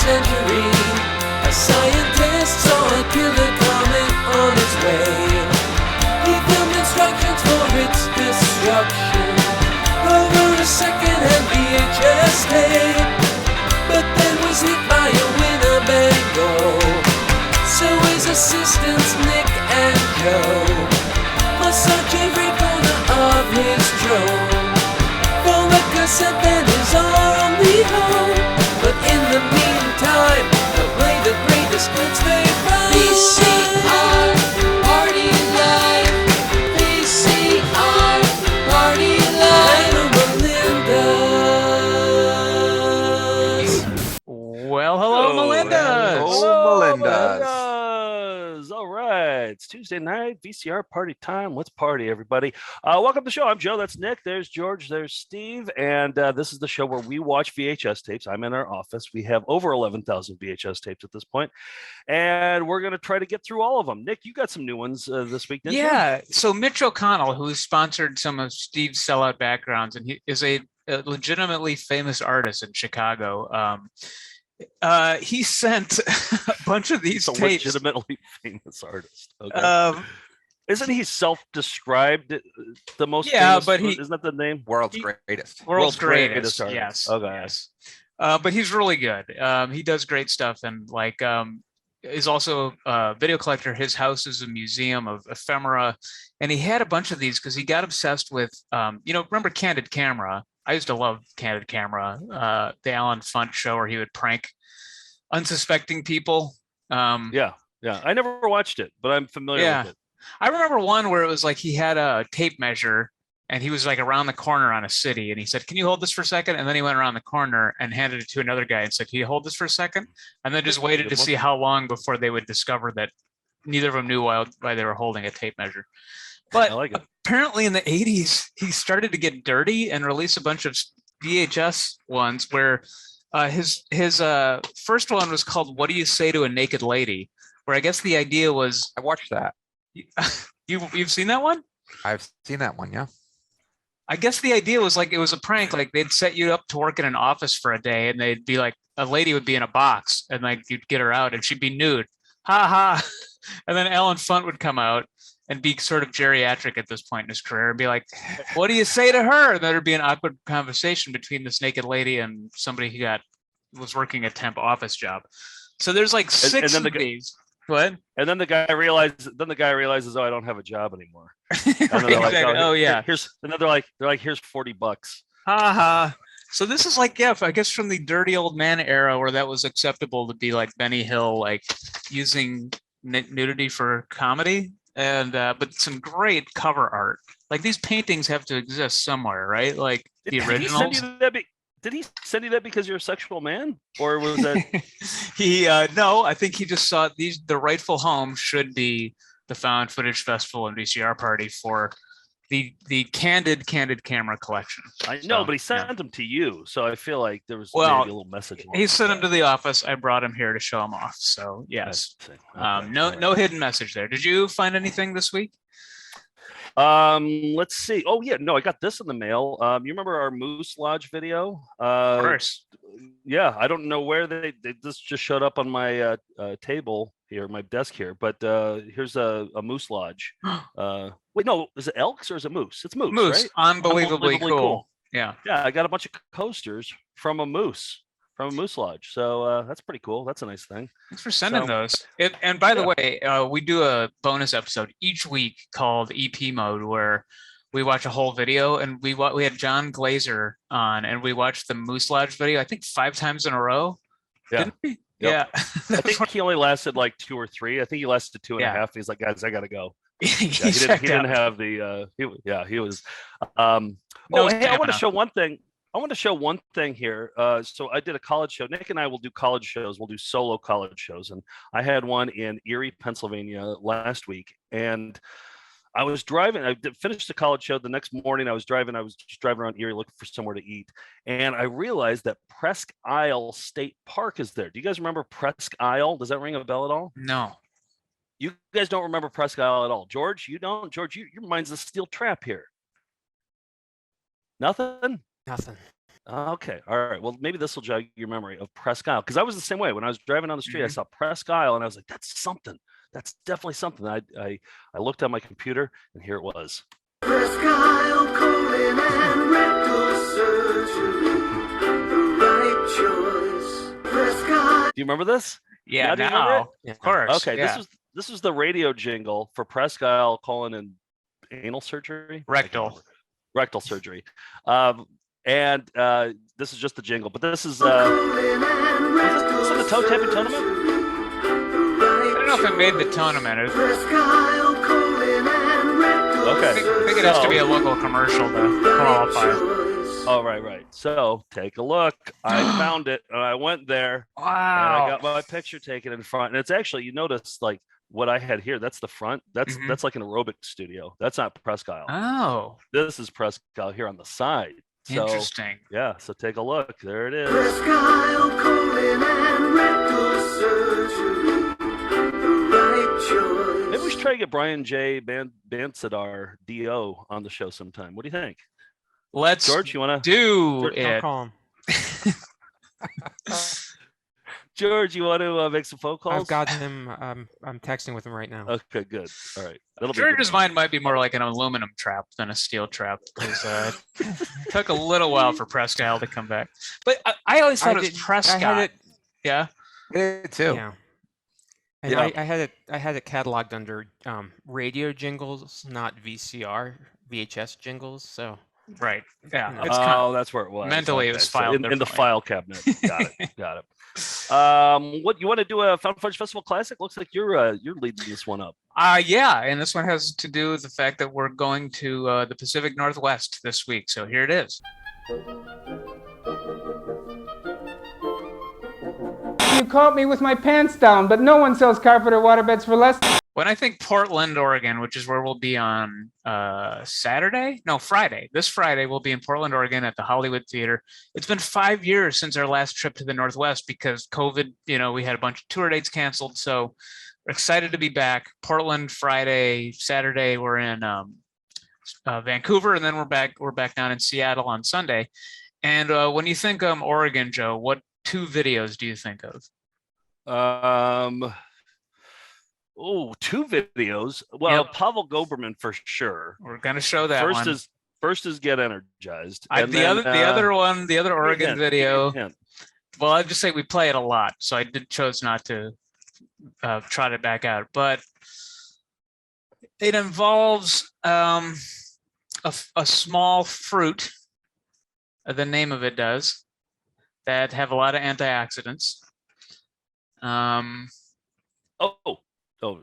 century. A scientist saw a killer comet on its way. He filmed instructions for its destruction over a second-hand VHS tape, but then was hit by a Winnebago. So his assistants Nick and Joe must search every corner of his drone for the cassette that is our only hope. But in the meantime, they'll play the greatest hits they found. VCR Party Live. VCR Party Live. Melinda's. Well, hello, Melinda's. Hello, Melinda's. All right, it's Tuesday night, VCR party time. Let's party, everybody. Welcome to the show. I'm Joe. That's Nick. There's George. There's Steve. And this is the show where we watch VHS tapes. I'm in our office. We have over 11,000 VHS tapes at this point, and we're going to try to get through all of them. Nick, you got some new ones this week, didn't you? Yeah. So Mitch O'Connell, who sponsored some of Steve's sellout backgrounds, and he is a legitimately famous artist in Chicago. He sent a bunch of these tapes. Legitimately famous artist. Okay. Isn't he self-described the most famous? But isn't that the name? World's greatest. World's greatest artist. Yes. Okay. Yes. But he's really good. He does great stuff, and is also a video collector. His house is a museum of ephemera, and he had a bunch of these because he got obsessed with, remember Candid Camera? I used to love Candid Camera, the Alan Funt show where he would prank unsuspecting people. Yeah. I never watched it, but I'm familiar with it. I remember one where it was like he had a tape measure and he was like around the corner on a city and he said, "Can you hold this for a second?" And then he went around the corner and handed it to another guy and said, "Can you hold this for a second?" And then just waited to see how long before they would discover that neither of them knew why they were holding a tape measure. But apparently in the 80s, he started to get dirty and release a bunch of VHS ones where his first one was called "What Do You Say to a Naked Lady?" where I guess the idea was... I watched that. You've seen that one? I've seen that one, yeah. I guess the idea was like it was a prank. Like they'd set you up to work in an office for a day and they'd be like, a lady would be in a box and like you'd get her out and she'd be nude. Ha ha. And then Alan Funt would come out and be sort of geriatric at this point in his career and be like, "What do you say to her?" And there'd be an awkward conversation between this naked lady and somebody who was working a temp office job. So there's like six of these. What? And then the guy realizes, "Oh, I don't have a job anymore." Right, like, here's, and then they're like, "Here's $40." Ha ha. So this is like, I guess from the dirty old man era where that was acceptable to be like Benny Hill, like using nudity for comedy. And but some great cover art. Like these paintings have to exist somewhere, right? Like the originals. Did he send you that because you're a sexual man, or was that? No, I think he just saw the rightful home should be the Found Footage Festival and VCR party for the Candid Camera collection. I know, but he sent them to you, so I feel like there was maybe a little message. He sent them to the office. I brought him here to show them off. So yes, no hidden message there. Did you find anything this week? Let's see. Oh yeah, no, I got this in the mail. You remember our Moose Lodge video? Of course. Yeah, I don't know where this just showed up on my table here, my desk here, but here's a Moose Lodge. Wait, no, is it elks or is it moose? It's moose. Moose, right? unbelievably cool. Yeah, I got a bunch of coasters from a moose lodge, so that's pretty cool. That's a nice thing. Thanks for sending those. And by the way, we do a bonus episode each week called EP Mode where we watch a whole video, and we had John Glazer on and we watched the Moose Lodge video I think 5 times in a row. Didn't we? Yep. Yeah. I think he only lasted like 2 or 3. I think he lasted 2.5. He's like, "Guys, I gotta go." He didn't have the he was I want to show one thing. I want to show one thing here. So I did a college show. Nick and I will do college shows. We'll do solo college shows. And I had one in Erie, Pennsylvania last week. And I was driving. I finished the college show. The next morning I was just driving around Erie looking for somewhere to eat. And I realized that Presque Isle State Park is there. Do you guys remember Presque Isle? Does that ring a bell at all? No. You guys don't remember Presque Isle at all. George, you don't? George, your mind's a steel trap here. Nothing? Nothing. Okay. All right. Well, maybe this will jog your memory of Presque Isle, because I was the same way. When I was driving down the street, I saw Presque Isle, and I was like, "That's something. That's definitely something." I looked on my computer, and here it was. Presque Isle colon and rectal surgery, the right choice. Presque Isle. Do you remember this? Yeah, do you remember it? Of course. Okay. Yeah. This was the radio jingle for Presque Isle colon and anal surgery. Rectal surgery. And this is just the jingle, but this is was this the toe tapping tournament? I don't know if it made the tournament. Okay. I think it has to be a local commercial to qualify. Oh, right. So take a look. I found it, and I went there. Wow. And I got my picture taken in front, and it's actually, you notice, like what I had here. That's the front. That's like an aerobic studio. That's not Presque Isle. Oh. This is Presque Isle here on the side. So, interesting. Yeah, so take a look. There it is. Presque Isle colon and rectal surgery, the right choice. Maybe we should try to get Brian J. Bansadar, DO, on the show sometime. What do you think? Let's George, you want to do George, it. I'll call him. George, you want to make some phone calls? I've got him. I'm texting with him right now. Okay, good. All right. That'll be George's good. mind might be more like an aluminum trap than a steel trap, because it took a little while for Presque Isle to come back. But I always thought it was Prescott. Yeah. It too. Yeah. And Yeah. I had it cataloged under radio jingles, not VHS jingles. So Right. Yeah. Oh, It's kind of, that's where it was. mentally it was So filed in the differently. file cabinet. Got it. What you want to do a Fountain Fudge Festival Classic? Looks like you're leading this one up. yeah, and this one has to do with the fact that we're going to the Pacific Northwest this week. So here it is. You caught me with my pants down, but no one sells carpet or waterbeds for less. When I think Portland, Oregon, which is where we'll be on Friday. This Friday, we'll be in Portland, Oregon at the Hollywood Theater. It's been 5 years since our last trip to the Northwest because COVID, we had a bunch of tour dates canceled. So we're excited to be back. Portland, Friday, Saturday, we're in Vancouver, and then we're back down in Seattle on Sunday. And when you think Oregon, Joe, what 2 videos do you think of? 2 videos. Well, Yep. Pavel Goberman for sure. We're gonna show that one. First is Get Energized. The other Oregon video. Hint. Well, I'd just say we play it a lot, so I chose not to trot it back out. But it involves a small fruit. The name of it does, that have a lot of antioxidants.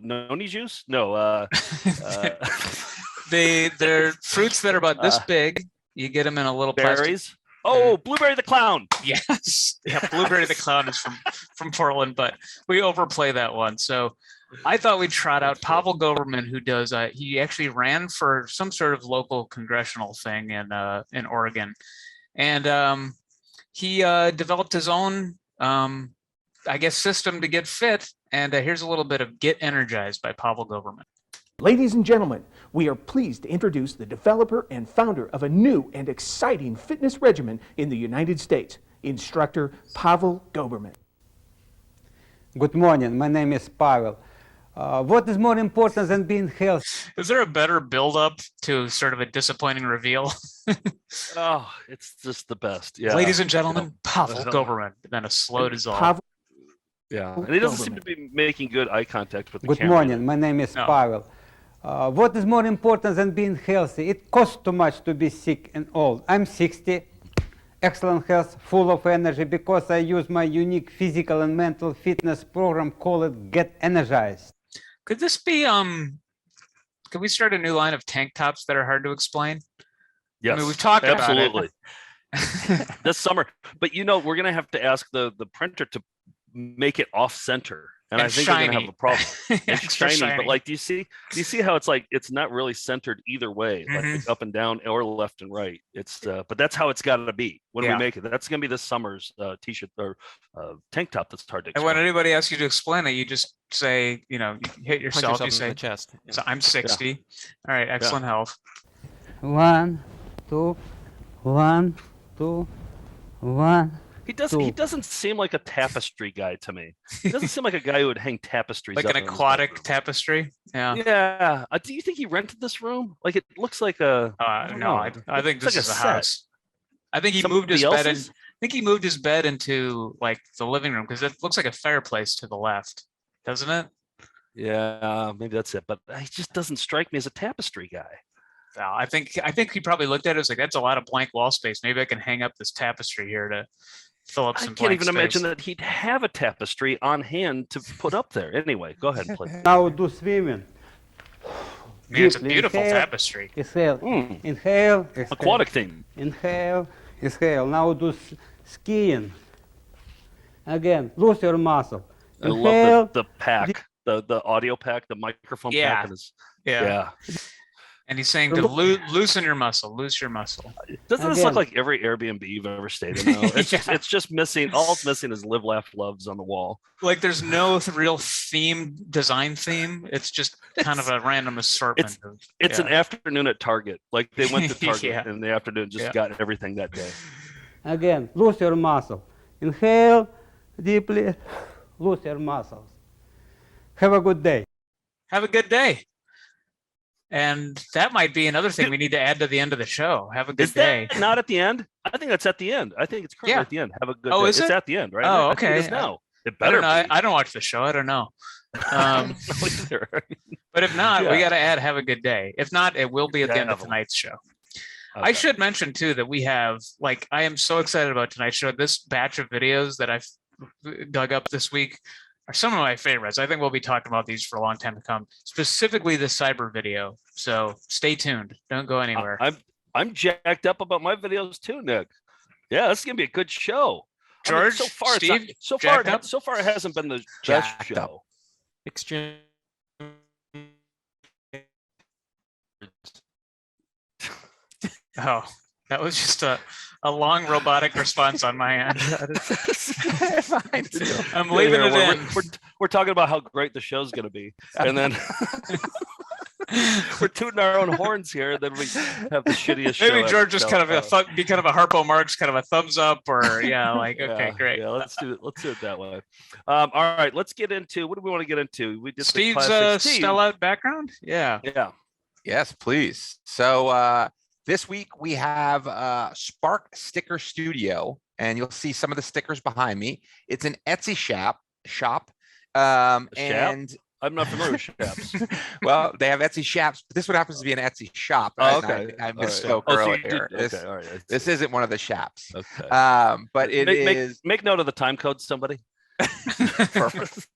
Noni juice? No. They're fruits that are about this big. You get them in a little Berries. Oh, Blueberry the Clown. Yes. Yeah, Blueberry the Clown is from Portland, but we overplay that one. So I thought we'd trot out Pavel Goberman, who does. He actually ran for some sort of local congressional thing in Oregon, and he developed his own, system to get fit. And here's a little bit of Get Energized by Pavel Goberman. Ladies and gentlemen, we are pleased to introduce the developer and founder of a new and exciting fitness regimen in the United States, instructor Pavel Goberman. Good morning, my name is Pavel. What is more important than being healthy? Is there a better build-up to sort of a disappointing reveal? Oh, it's just the best. Yeah. Ladies and gentlemen, Pavel Goberman, then a slow dissolve. Pavel Yeah, and he doesn't seem to be making good eye contact with the Good camera. morning, my name is Pavel. What is more important than being healthy? It costs too much to be sick and old. I'm 60, excellent health, full of energy because I use my unique physical and mental fitness program called Get Energized. Could this be, could we start a new line of tank tops that are hard to explain? Yes, I mean, we've talked about it. absolutely. This summer, but we're going to have to ask the printer to make it off center. And I think we're gonna have a problem. It's shiny, but do you see how it's like it's not really centered either way, like up and down or left and right. It's but that's how it's got to be when we make it. That's gonna be this summer's t-shirt or tank top. That's hard to explain. And when anybody asks you to explain it, you just say, you hit yourself. You say, in the chest. So I'm 60. All right, excellent health. 1, 2, 1, 2, 1, He 2. doesn't seem like a tapestry guy to me. He doesn't seem like a guy who would hang tapestries Like up an in his aquatic bedroom. tapestry. Yeah. Yeah. Do you think he rented this room? Like it looks like a. I don't No, know. I think It's this like is a set. house. I think he Somebody moved his bed in. else's? I think he moved his bed into like the living room because it looks like a fireplace to the left, doesn't it? Yeah, maybe that's it. But he just doesn't strike me as a tapestry guy. No, I think he probably looked at it as like that's a lot of blank wall space. Maybe I can hang up this tapestry here to fill up I some can't blank even imagine space. that he'd have a tapestry on hand to put up there. Anyway, go ahead and play. Now do swimming. I mean, it's a Deeply beautiful inhale, tapestry. Exhale. Mm. Inhale. Exhale. Aquatic theme. Inhale. Exhale. Now do skiing. Again, lose your muscle. I Inhale. love the pack, the audio pack, the microphone Yeah. pack. And his, Yeah. yeah. And he's saying to loosen your muscle, loose your muscle. Doesn't this Again. look like every Airbnb you've ever stayed in? Though? It's just missing. All it's missing is live, laugh, loves on the wall. Like there's no real design theme. It's just kind of a random assortment. It's an afternoon at Target. Like they went to Target Yeah. in the afternoon, just got everything that day. Again, lose your muscle. Inhale deeply. Lose your muscles. Have a good day. Have a good day. And that might be another thing we need to add to the end of the show. Have a good Is day. that not at the end? I think that's at the end. I think it's currently Yeah. at the end. Have a good Oh, day. is It's it? at the end, right? Oh, I think it okay. is now. It I better don't know. be. I don't watch the show. I don't know. Either. But if not, we Yeah. got to add have a good day. If not, it will be at the end of Definitely. tonight's show. I Okay. should mention too that we have I am so excited about tonight's show. This batch of videos that I've dug up this week are some of my favorites. I think we'll be talking about these for a long time to come, specifically the cyber video. So stay tuned. Don't go anywhere. I'm jacked up about my videos too, Nick. Yeah, this is gonna be a good show. George, so far, Steve, it's not, so far, jacked up? so far, it hasn't been the best Jacked show. up. Extreme. Oh, that was just a long robotic response on my end. I'm leaving it in. We're talking about how great the show's gonna be, and then we're tooting our own horns here, and then we have the shittiest show. Maybe ever. George just So, kind of be kind of a Harpo Marx, kind of a thumbs up, or okay, yeah, great. Yeah, let's do it that way. All right, let's get into what do we want to get into? We did Steve's the classic Steve. sellout background. Yeah. Yeah. Yes, please. So this week we have Spark Sticker Studio, and you'll see some of the stickers behind me. It's an Etsy shop. And I'm not familiar with shops. well, they have Etsy shops, but this one happens to be an Etsy shop. Oh, and okay. I All right. misspoke Oh, so you earlier. did- okay, all right. This isn't one of the shops. Okay. But it is. Make note of the time code, somebody. Perfect.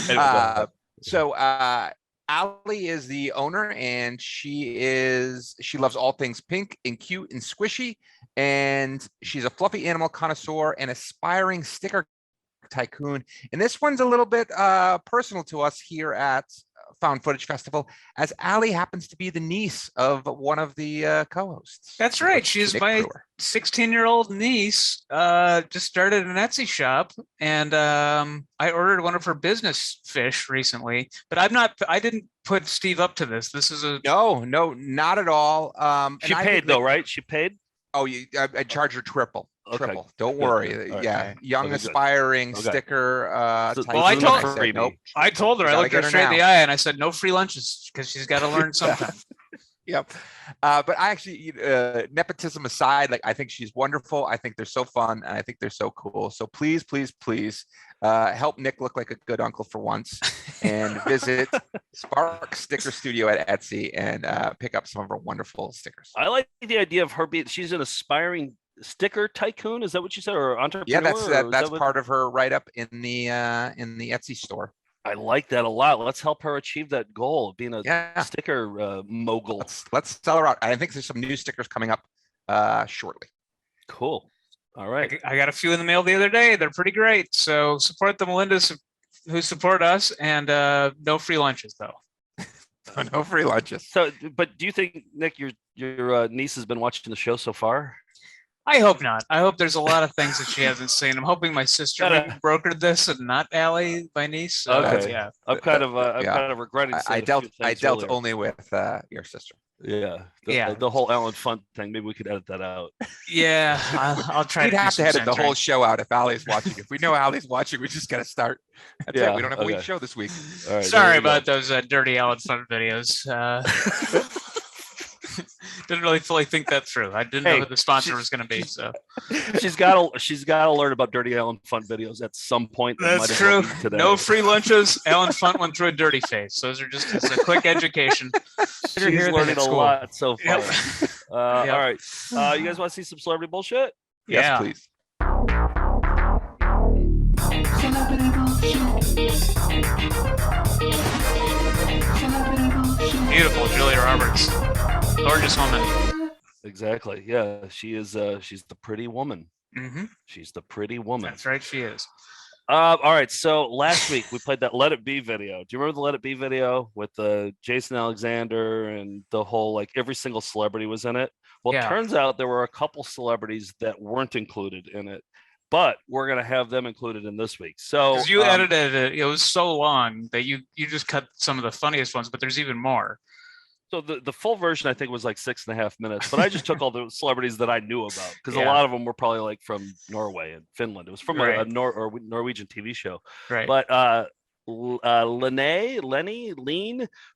Anyway, go ahead. So Allie is the owner, and she loves all things pink and cute and squishy, and she's a fluffy animal connoisseur and aspiring sticker tycoon. And this one's a little bit personal to us here at Found Footage Festival, as Allie happens to be the niece of one of the co-hosts. That's right. She's Nick my Brewer. 16-year-old niece. Just started an Etsy shop, and I ordered one of her business fish recently. But I didn't put Steve up to this. This is a No, not at all. She paid though, right? She paid. Oh, I charge her triple. Okay. Triple. Don't Good, worry. good. All right. Yeah, young, Okay, good. aspiring Okay. sticker. So- type Well, I of told- thing. freebie. Nope. I told her, You I gotta looked her get her straight in now. the eye and I said, no free lunches because she's got to learn sometime. Yep. But I actually, nepotism aside, I think she's wonderful. I think they're so fun, and I think they're so cool. So please, please, please, help Nick look like a good uncle for once, and visit Spark Sticker Studio at Etsy and pick up some of her wonderful stickers. I like the idea of her being. She's an aspiring sticker tycoon. Is that what you said, or entrepreneur? Yeah, or is that's that what- part of her write up in the Etsy store. I like that a lot. Let's help her achieve that goal of being a Yeah. sticker mogul. Let's sell her out. I think there's some new stickers coming up shortly. Cool. All right. I got a few in the mail the other day. They're pretty great. So support the Melindas who support us, and no free lunches though. No free lunches. So, but do you think, Nick, your niece has been watching the show so far? I hope not. I hope there's a lot of things that she hasn't seen. I'm hoping my sister brokered this and not Allie, my niece. So, Okay. yeah. I'm kind of regretting. I saying a dealt few things dealt earlier. only with your sister. Yeah. Yeah. The whole Alan Funt thing. Maybe we could edit that out. Yeah, I'll try. We'd to have to edit the censoring. whole show out if Ali's watching. If we know Ali's watching, we just got to start. That's Yeah, it. We don't have a weak okay. show this week. All right, Sorry about those dirty Alan Funt videos. Didn't really fully think that through. I didn't know who the sponsor was going to be. So she's got to learn about dirty Alan Funt videos at some point. That's true. No free lunches. Alan Funt went through a dirty phase. Those are just a quick education. She's learning a lot so far. Yep. All right. You guys want to see some celebrity bullshit? Yes, please. Beautiful Julia Roberts. Gorgeous woman. Exactly. Yeah, she is. She's the pretty woman. Mm-hmm. She's the pretty woman. That's right. She is. All right. So last week we played that "Let It Be" video. Do you remember the "Let It Be" video with Jason Alexander and the whole like every single celebrity was in it? Well, it turns out there were a couple celebrities that weren't included in it, but we're gonna have them included in this week. So you edited it. It was so long that you just cut some of the funniest ones, but there's even more. So the full version I think was like 6.5 minutes, but I just took all the celebrities that I knew about because a lot of them were probably like from Norway and Finland. It was from a Norwegian TV show, right? But Lene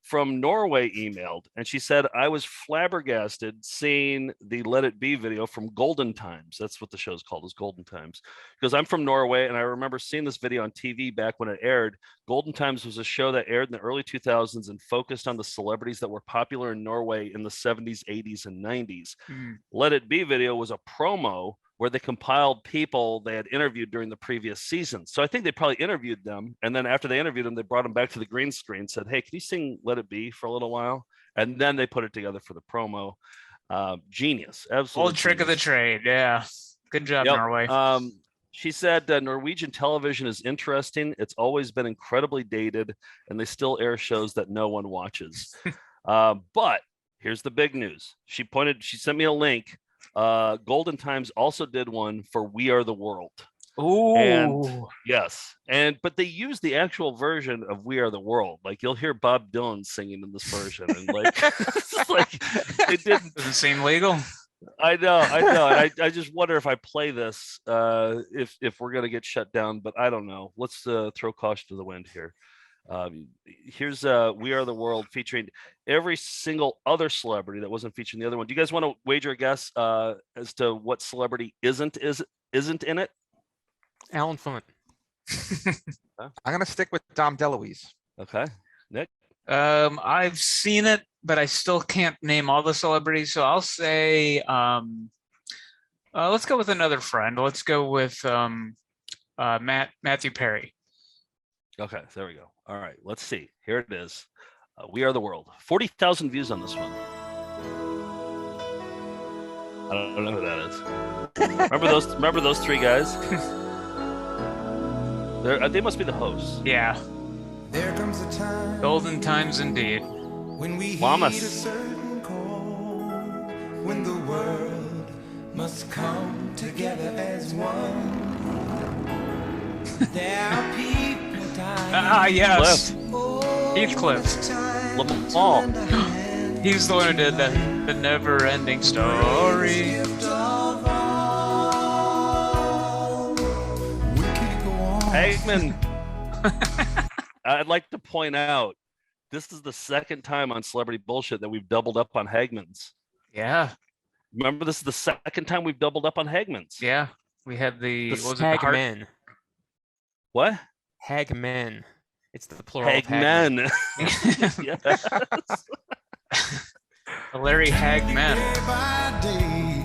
from Norway emailed and she said, I was flabbergasted seeing the Let It Be video from Golden Times. That's what the show's called, is Golden Times. Because I'm from Norway and I remember seeing this video on TV back when it aired. Golden Times was a show that aired in the early 2000s and focused on the celebrities that were popular in Norway in the 70s, 80s, and 90s. Let It Be video was a promo where they compiled people they had interviewed during the previous season. So I think they probably interviewed them. And then after they interviewed them, they brought them back to the green screen, said, hey, can you sing Let It Be for a little while? And then they put it together for the promo. Genius. Absolutely. Old trick of the trade. Yeah. Good job, Norway. She said Norwegian television is interesting. It's always been incredibly dated and they still air shows that no one watches. But here's the big news. She sent me a link. Golden Times also did one for We Are the World. Oh, and yes, but they used the actual version of We Are the World. Like you'll hear Bob Dylan singing in this version, and like, it didn't. Doesn't seem legal. I know. And I just wonder if I play this, if we're gonna get shut down. But I don't know. Let's throw caution to the wind here. Here's We Are the World featuring every single other celebrity that wasn't featured in the other one. Do you guys want to wager a guess as to what celebrity isn't in it? Alan Funt. I'm gonna stick with Dom DeLuise. Okay, Nick. I've seen it, but I still can't name all the celebrities. So I'll say, let's go with another friend. Let's go with Matthew Perry. Okay, there we go. All right, let's see. Here it is. We Are the World. 40,000 views on this one. I don't know who that is. Remember those three guys? They must be the hosts. Yeah. There comes a time, Golden Times indeed. when we heed a Lamas. certain call, when the world must come together as one. There are people dying. Yes. Oh, Heathcliff. Lamar. He's the one who did the never-ending story. Hagman. I'd like to point out, this is the second time on Celebrity Bullshit that we've doubled up on Hagman's. Yeah. Remember, this is the second time we've doubled up on Hagman's. Yeah. We had the The what was it, the heart- Hagman. What? Hagman. It's the plural of Hagman. Hagman. Yes. Larry Hagman. day by day,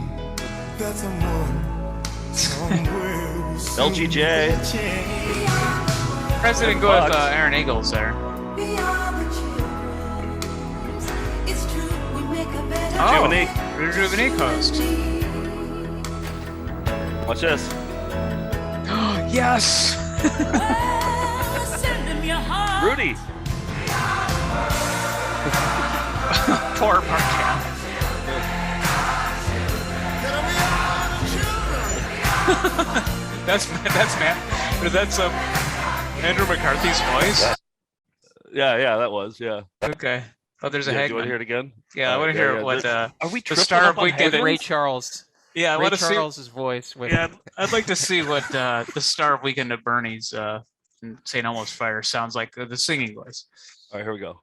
that someone somewhere will soon LGJ. get a chance. President go with Aaron Eagles there. Oh, Rejuvenate host. Watch this. Yes. Rudy. Poor Mark. That's Matt. That's Andrew McCarthy's voice. Yeah, that was, yeah. Okay. Oh, there's a Do you Hagman. want to hear it again? Yeah, I want to hear what Are we the star of With weekend. Ray Charles. Yeah, I Ray want to see. Charles's voice. With Yeah, I'd like to see what the star of Weekend at Bernie's in St. Elmo's Fire sounds like, the singing voice. All right, here we go.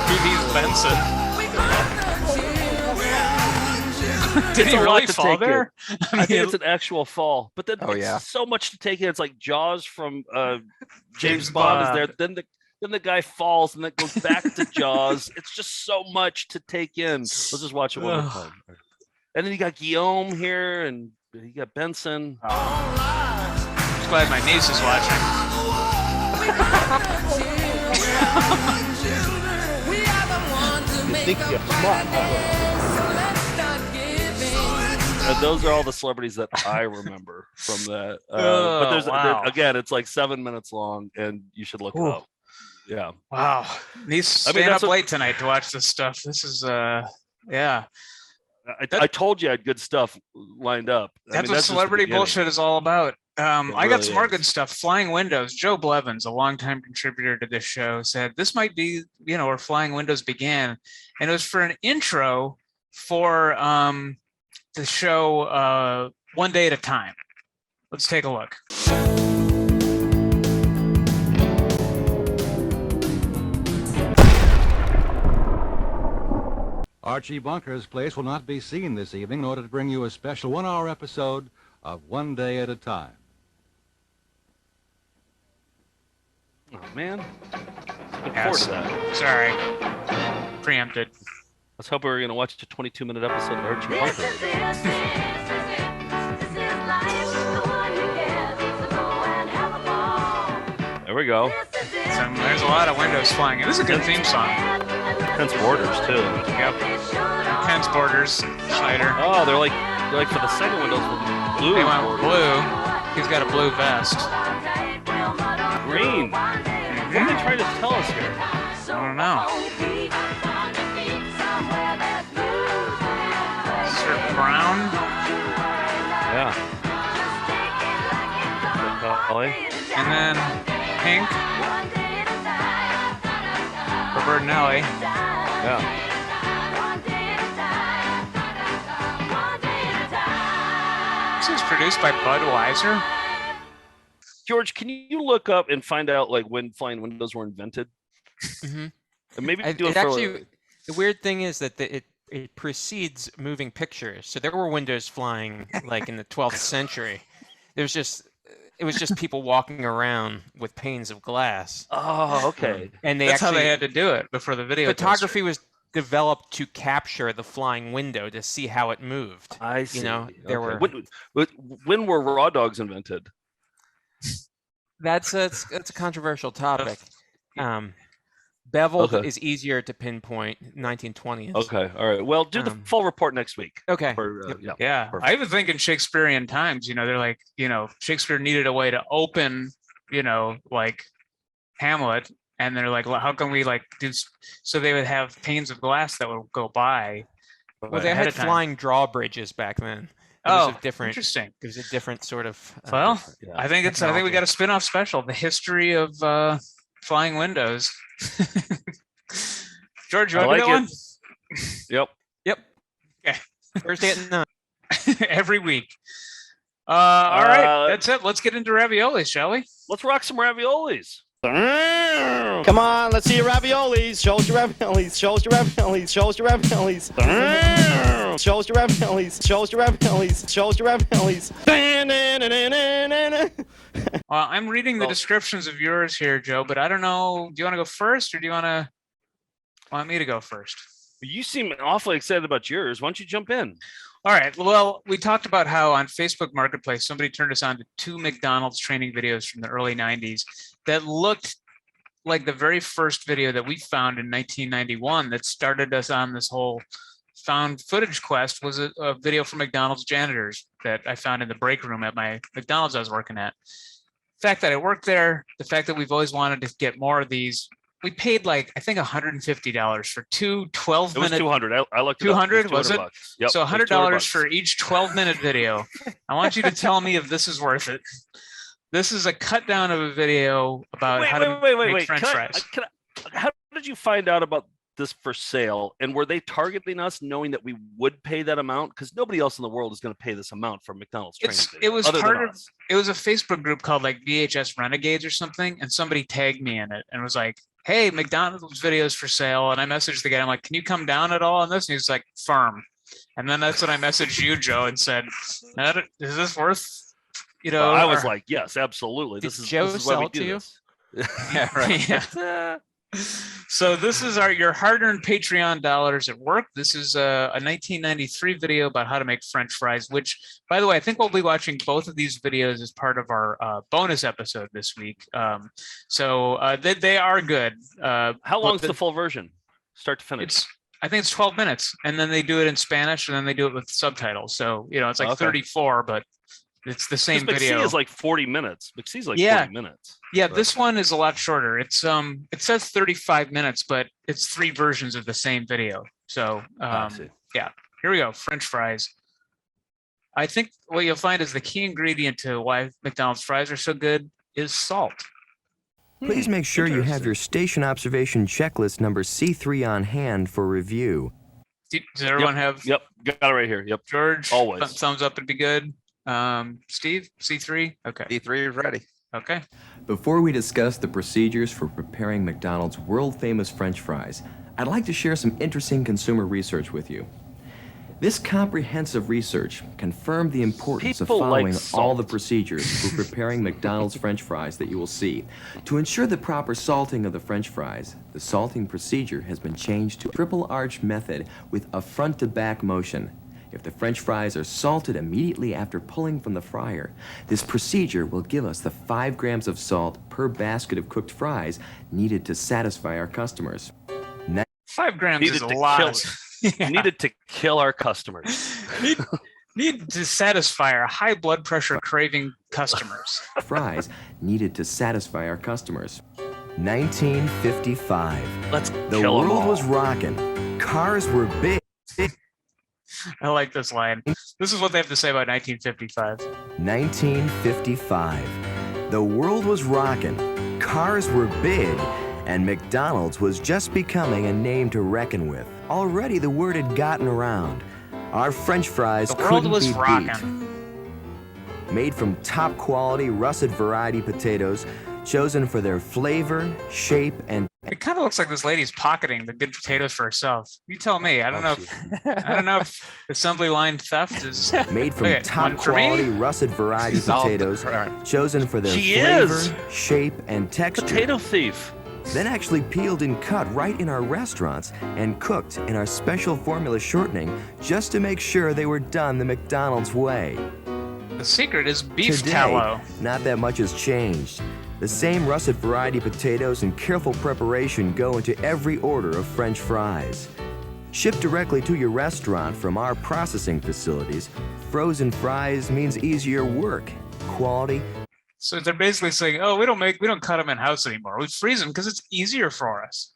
P.D. Benson. Did he really fall there? I think it's an actual fall, but then Oh, yeah. so much to take in. It's like Jaws from James Bond is there. Then the guy falls and then goes back to Jaws. It's just so much to take in. Let's just watch it one more time. And then you got Guillaume here, and you got Benson. Just glad my niece is watching. You think you're smart, huh? Those are all the celebrities that I remember from that. But again, it's like 7 minutes long, and you should look it up. Yeah. Wow. Niece staying up late tonight to watch this stuff. This is yeah. I told you I had good stuff lined up. That's what celebrity bullshit is all about. I got some more good stuff. Flying Windows. Joe Blevins, a longtime contributor to this show, said this might be, where Flying Windows began, and it was for an intro for the show One Day at a Time. Let's take a look. Archie Bunker's place will not be seen this evening in order to bring you a special 1-hour episode of One Day at a Time. Oh, man. Look forward to that. Sorry. Preempted. Let's hope we were going to watch a 22-minute episode of Archie Bunker. There we go. So there's a lot of windows flying. This is a good theme song. Tense Borders, too. Yep. Tense Borders, Schneider. Oh, they're like for the second windows with blue. They went with blue. He's got a blue vest. Green. What are they trying to tell us here? I don't know. Sir Brown. Yeah. And then pink. For Bertinelli. Yeah. This is produced by Budweiser. George, can you look up and find out like when flying windows were invented? Mm-hmm. And maybe The weird thing is that it precedes moving pictures. So there were windows flying like in the 12th century. It was just people walking around with panes of glass. Oh, okay. And that's how they had to do it before the video. Photography was developed to capture the flying window to see how it moved. I see. There were. When were raw dogs invented? That's a controversial topic. Beveled is easier to pinpoint. 1920s. Okay, all right. Well, do the full report next week. Okay. Yeah. I even think in Shakespearean times, they're like, Shakespeare needed a way to open, like Hamlet, and they're like, well, how can we like do? So they would have panes of glass that would go by. Well, they had flying drawbridges back then. Interesting. It was a different sort of. I think we got a spin-off special, the history of flying windows. George, you want to do one? Yep. Okay. Thursday at 9. Every week. All right, that's it. Let's get into raviolis, shall we? Let's rock some raviolis. Come on, let's see your raviolis. Show us your raviolis. Show us your raviolis. Show us your raviolis. Show us your raviolis. Show us your raviolis. Show us your raviolis. Well, I'm reading the descriptions of yours here, Joe, but I don't know. Do you want to go first, or do you want me to go first? You seem awfully excited about yours. Why don't you jump in? All right. Well, we talked about how on Facebook Marketplace, somebody turned us on to 2 McDonald's training videos from the early 90s that looked like the very first video that we found in 1991 that started us on this whole found footage quest. Was a video from McDonald's janitors that I found in the break room at my McDonald's I was working at. fact that I worked there, the fact that we've always wanted to get more of these. We paid like, I think $150 for two 12-minute. It was 200. I looked it 200, up. was it? Yep, so $100 for each 12-minute video. I want you to tell me if this is worth it. This is a cut down of a video about how to make French fries. How did you find out about this for sale? And were they targeting us knowing that we would pay that amount? Because nobody else in the world is going to pay this amount for McDonald's training. It was it was a Facebook group called like VHS Renegades or something. And somebody tagged me in it and was like, hey, McDonald's videos for sale. And I messaged the guy. I'm like, can you come down at all on this? And he's like, firm. And then that's when I messaged you, Joe, and said, is this worth, I was like, yes, absolutely. Did Joe sell it to you? Yeah, right. Yeah. So this is your hard-earned Patreon dollars at work. This is a 1993 video about how to make French fries, which, by the way, I think we'll be watching both of these videos as part of our bonus episode this week. So they are good. How long is the full version, start to finish? I think it's 12 minutes, and then they do it in Spanish, and then they do it with subtitles. So, it's like 34, but it's the same video. McSee is like 40 minutes. McSee's like 40 minutes. Yeah, but this one is a lot shorter. It's it says 35 minutes, but it's 3 versions of the same video. So yeah, here we go. French fries. I think what you'll find is the key ingredient to why McDonald's fries are so good is salt. Please make sure you have your station observation checklist number C3 on hand for review. Does everyone have? Yep, got it right here. Yep, George, always. Thumbs up would be good. Steve, C3? Okay. C3 is ready. Okay. Before we discuss the procedures for preparing McDonald's world-famous French fries, I'd like to share some interesting consumer research with you. This comprehensive research confirmed the importance of following all the procedures for preparing McDonald's French fries that you will see. To ensure the proper salting of the French fries, the salting procedure has been changed to a triple arch method with a front-to-back motion. If the French fries are salted immediately after pulling from the fryer, this procedure will give us the 5 grams of salt per basket of cooked fries needed to satisfy our customers. 5 grams is a lot. Needed to kill our customers. Need to satisfy our high blood pressure craving customers. Fries needed to satisfy our customers. 1955. Let's the kill them world all. was rocking. Cars were big. I like this line. This is what they have to say about 1955. 1955. The world was rocking. Cars were big. And McDonald's was just becoming a name to reckon with. Already the word had gotten around. Our French fries couldn't be beat. Made from top quality russet variety potatoes, chosen for their flavor, shape, and it kind of looks like this lady's pocketing the good potatoes for herself. You tell me. I don't know. I don't know if assembly line theft is made from top quality russet variety potatoes, chosen for their flavor, shape, and texture. Potato thief. Then actually peeled and cut right in our restaurants and cooked in our special formula shortening just to make sure they were done the McDonald's way. The secret is beef Today, tallow. Not that much has changed. The same russet variety potatoes and careful preparation go into every order of French fries. Shipped directly to your restaurant from our processing facilities, frozen fries means easier work, quality. So they're basically saying, "Oh, we don't cut them in house anymore. We freeze them because it's easier for us."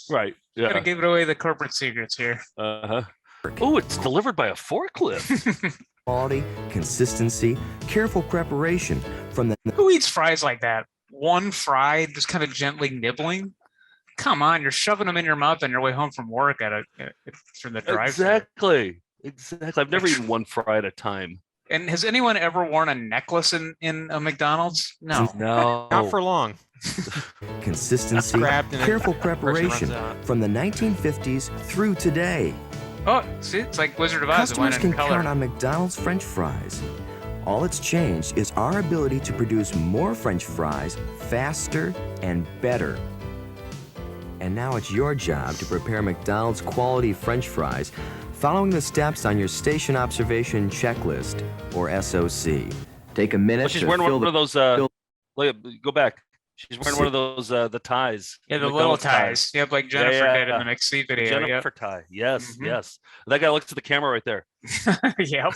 Right. Yeah. Gotta give away the corporate secrets here. Oh, it's delivered by a forklift. Quality, consistency, careful preparation from the. Who eats fries like that? One fry, just kind of gently nibbling. Come on, you're shoving them in your mouth on your way home from work from the drive-thru. Exactly. I've never eaten one fry at a time. And has anyone ever worn a necklace in a McDonald's? No. Not for long. Consistency, careful preparation from the 1950s through today. Oh, see, it's like Wizard of Oz. Customers can count on McDonald's French fries. All it's changed is our ability to produce more French fries faster and better. And now it's your job to prepare McDonald's quality French fries following the steps on your Station Observation Checklist, or SOC. Take a minute She's to wearing fill one of those. Go back. She's wearing one of those the ties. Yeah, the little ties. Yep, like Jennifer did in the McSee video. Jennifer tie. Yes, yes. That guy looks at the camera right there. Yep.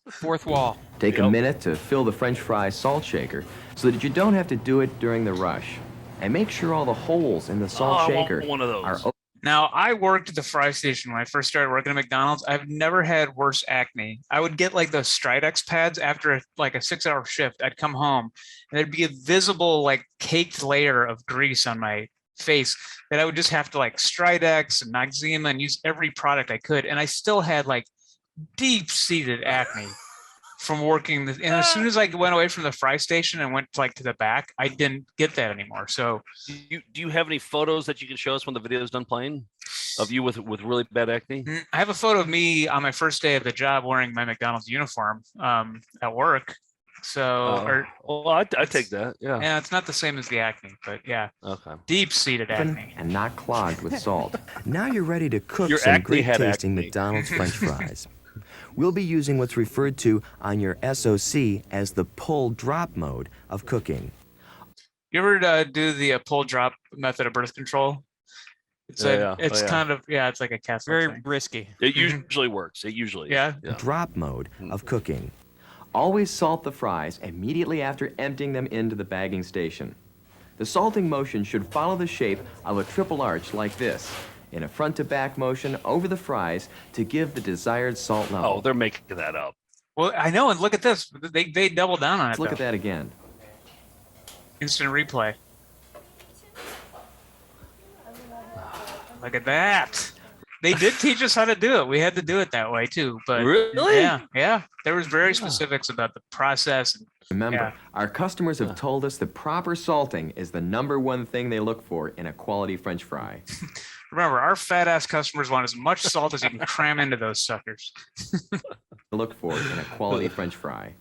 Fourth wall. Take a minute to fill the French fry salt shaker so that you don't have to do it during the rush. And make sure all the holes in the salt shaker one of those. are Now, I worked at the fry station when I first started working at McDonald's. I've never had worse acne. I would get like those Stridex pads after like a 6-hour shift. I'd come home and there'd be a visible like caked layer of grease on my face that I would just have to like Stridex and Noxzema and use every product I could. And I still had like deep-seated acne from working and as soon as I went away from the fry station and went like to the back, I didn't get that anymore. So do you have any photos that you can show us when the video is done playing of you with really bad acne? I have a photo of me on my first day of the job wearing my McDonald's uniform at work. So I take that. Yeah, it's not the same as the acne, but yeah. Okay. Deep-seated acne. and not clogged with salt. Now you're ready to cook Your some acne had great-tasting acne. McDonald's French fries. We'll be using what's referred to on your SOC as the pull-drop mode of cooking. You ever do the pull-drop method of birth control? It's kind of it's like a Catholic Very thing. risky. It usually works. It usually Yeah. Drop mode of cooking. Always salt the fries immediately after emptying them into the bagging station. The salting motion should follow the shape of a triple arch like this, in a front-to-back motion over the fries to give the desired salt level. Oh, they're making that up. Well, I know, and look at this. They double down on it. Let's look though. at that again. Instant replay. Look at that. They did teach us how to do it. We had to do it that way too. But really? Yeah. There was very specifics about the process. And, Remember, our customers have told us that proper salting is the #1 thing they look for in a quality French fry. remember, our fat-ass customers want as much salt as you can cram into those suckers. Look for in a quality French fry.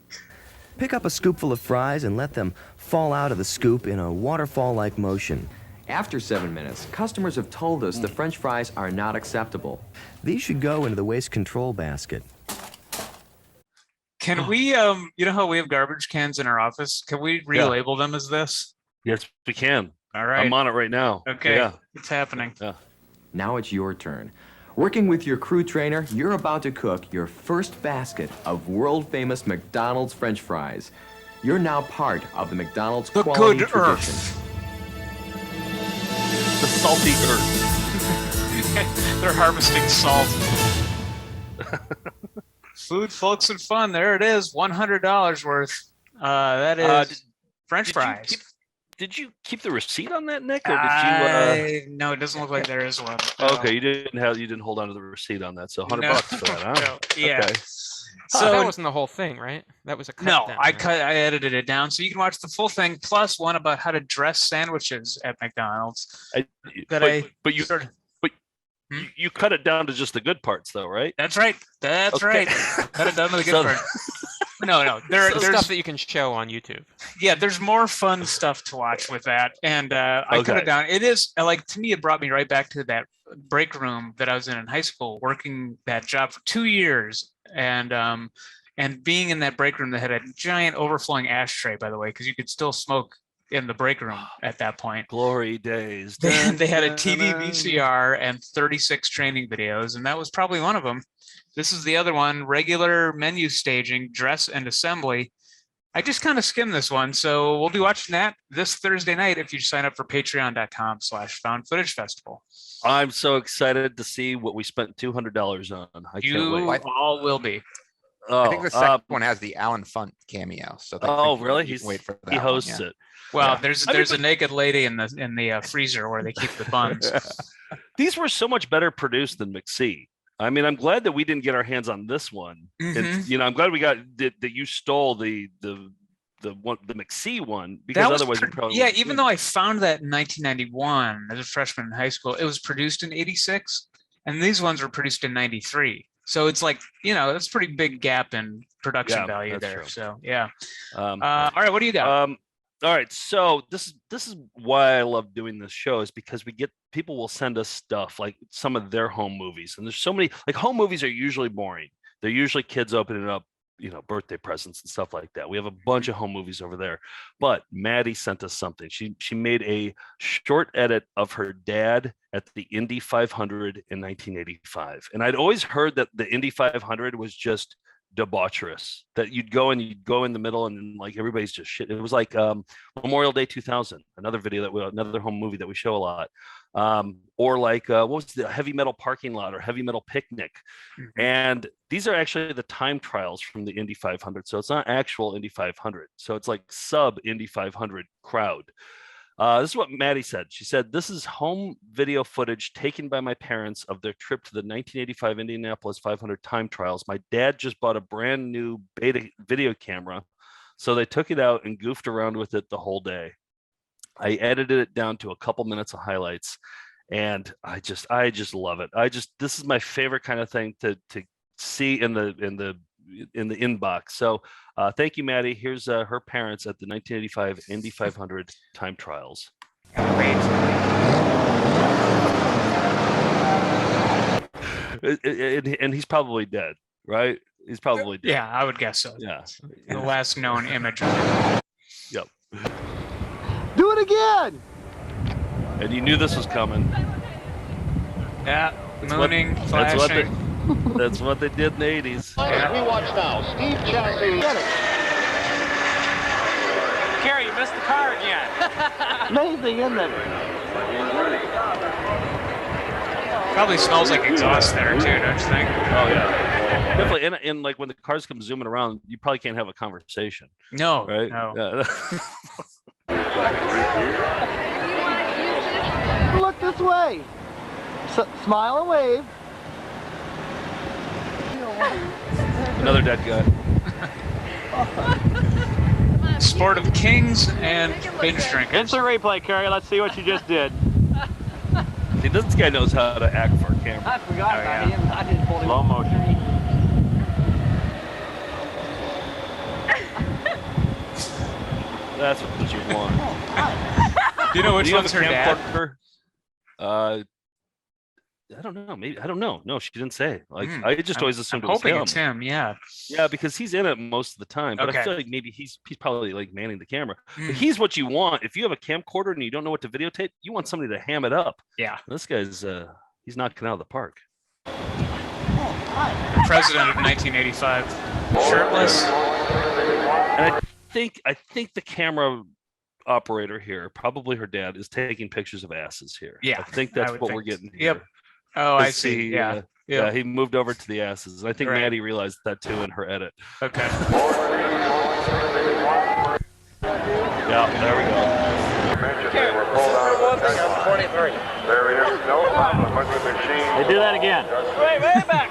Pick up a scoopful of fries and let them fall out of the scoop in a waterfall-like motion. After 7 minutes, customers have told us the French fries are not acceptable. These should go into the waste control basket. Can we, you know how we have garbage cans in our office? Can we relabel them as this? Yes, we can. All right. I'm on it right now. Okay. Yeah. It's happening. Yeah. Now it's your turn. Working with your crew trainer, you're about to cook your first basket of world-famous McDonald's French fries. You're now part of the McDonald's The quality good tradition. earth. The salty earth. They're harvesting salt. Food, folks, and fun. There it is. $100 worth. That is French fries. Did you keep the receipt on that, Nick, or did you? No, it doesn't look like there is one. Okay, you didn't hold on to the receipt on that, so $100 for that, huh? No, yeah. Okay. So that wasn't the whole thing, right? That was a cut No, down, I right? I edited it down so you can watch the full thing, plus one about how to dress sandwiches at McDonald's. You cut it down to just the good parts, though, right? That's right. That's Okay. right. Cut it down to the good part. No. There's There's stuff that you can show on YouTube. Yeah, there's more fun stuff to watch with that, and I cut Okay. it down. It is like, to me, it brought me right back to that break room that I was in high school, working that job for 2 years, and being in that break room that had a giant overflowing ashtray, by the way, because you could still smoke in the break room at that point. Glory days. They had a TV VCR and 36 training videos, and that was probably one of them. This is the other one, regular menu staging, dress and assembly. I just kind of skimmed this one, so we'll be watching that this Thursday night if you sign up for patreon.com/Found Footage Festival. I'm so excited to see what we spent $200 on. I can't wait. all will be. I think the second one has the Alan Funt cameo. So really? You can wait for that. He hosts one, it. Well, Yeah. there's a naked lady in the freezer where they keep the buns. These were so much better produced than McSee. I mean, I'm glad that we didn't get our hands on this one. And, I'm glad we got that you stole the McSee one, because That was otherwise we probably even though I found that in 1991 as a freshman in high school, it was produced in 86, and these ones were produced in 93. So it's like, that's a pretty big gap in production value there. True. So yeah. All right, what do you got? All right, so this is why I love doing this show, is because people will send us stuff like some of their home movies, and there's so many, like, home movies are usually boring. They're usually kids opening up birthday presents and stuff like that. We have a bunch of home movies over there. But Maddie sent us something. She made a short edit of her dad at the Indy 500 in 1985. And I'd always heard that the Indy 500 was just debaucherous, that you'd go in the middle and like everybody's just shit. It was like Memorial Day 2000, another home movie that we show a lot. Or like what was the Heavy Metal Parking Lot or Heavy Metal Picnic. And these are actually the time trials from the Indy 500. So it's not actual Indy 500. So it's like sub Indy 500 crowd. This is what Maddie said. She said, "This is home video footage taken by my parents of their trip to the 1985 Indianapolis 500 time trials. My dad just bought a brand new beta video camera. So they took it out and goofed around with it the whole day. I edited it down to a couple minutes of highlights, and I just love it. This is my favorite kind of thing to see in the inbox. So thank you, Maddie. Here's her parents at the 1985 Indy 500 time trials. And he's probably dead, right? He's probably dead. Yeah, I would guess so. Yeah. The last known image. Yep. Do it again! And you knew this was coming. Yeah, mooning, flashing. That's what they did in the 80s. Yeah. We watch now. Steve Chastain. Gary, you missed the car again. Amazing, isn't it? Probably smells like exhaust there too, don't you think? Oh yeah, definitely. And like when the cars come zooming around, you probably can't have a conversation. No, right? No. Look this way. Smile and wave. Another dead guy. Sport of kings and binge drinkers. Instant replay, Kerry. Let's see what you just did. See, this guy knows how to act for a camera. I forgot about him. I didn't pull him. Slow motion. That's what you want. Do you know which one's her dad? I don't know. Maybe I don't know. No, she didn't say. Like I just always assumed I'm it was hoping him. it's him. Yeah. Yeah, because he's in it most of the time. But Okay. I feel like maybe he's probably like manning the camera. But he's what you want. If you have a camcorder and you don't know what to videotape, you want somebody to ham it up. Yeah. And this guy's he's knocking it out of the park. President of 1985, shirtless. And I think the camera operator here, probably her dad, is taking pictures of asses here. Yeah, I think that's what we're getting here. Yep. Oh, I see. Yeah. Yeah, he moved over to the asses. And I think Right. Maddie realized that too in her edit. Okay. Yeah, there we go. They do that again. Way back.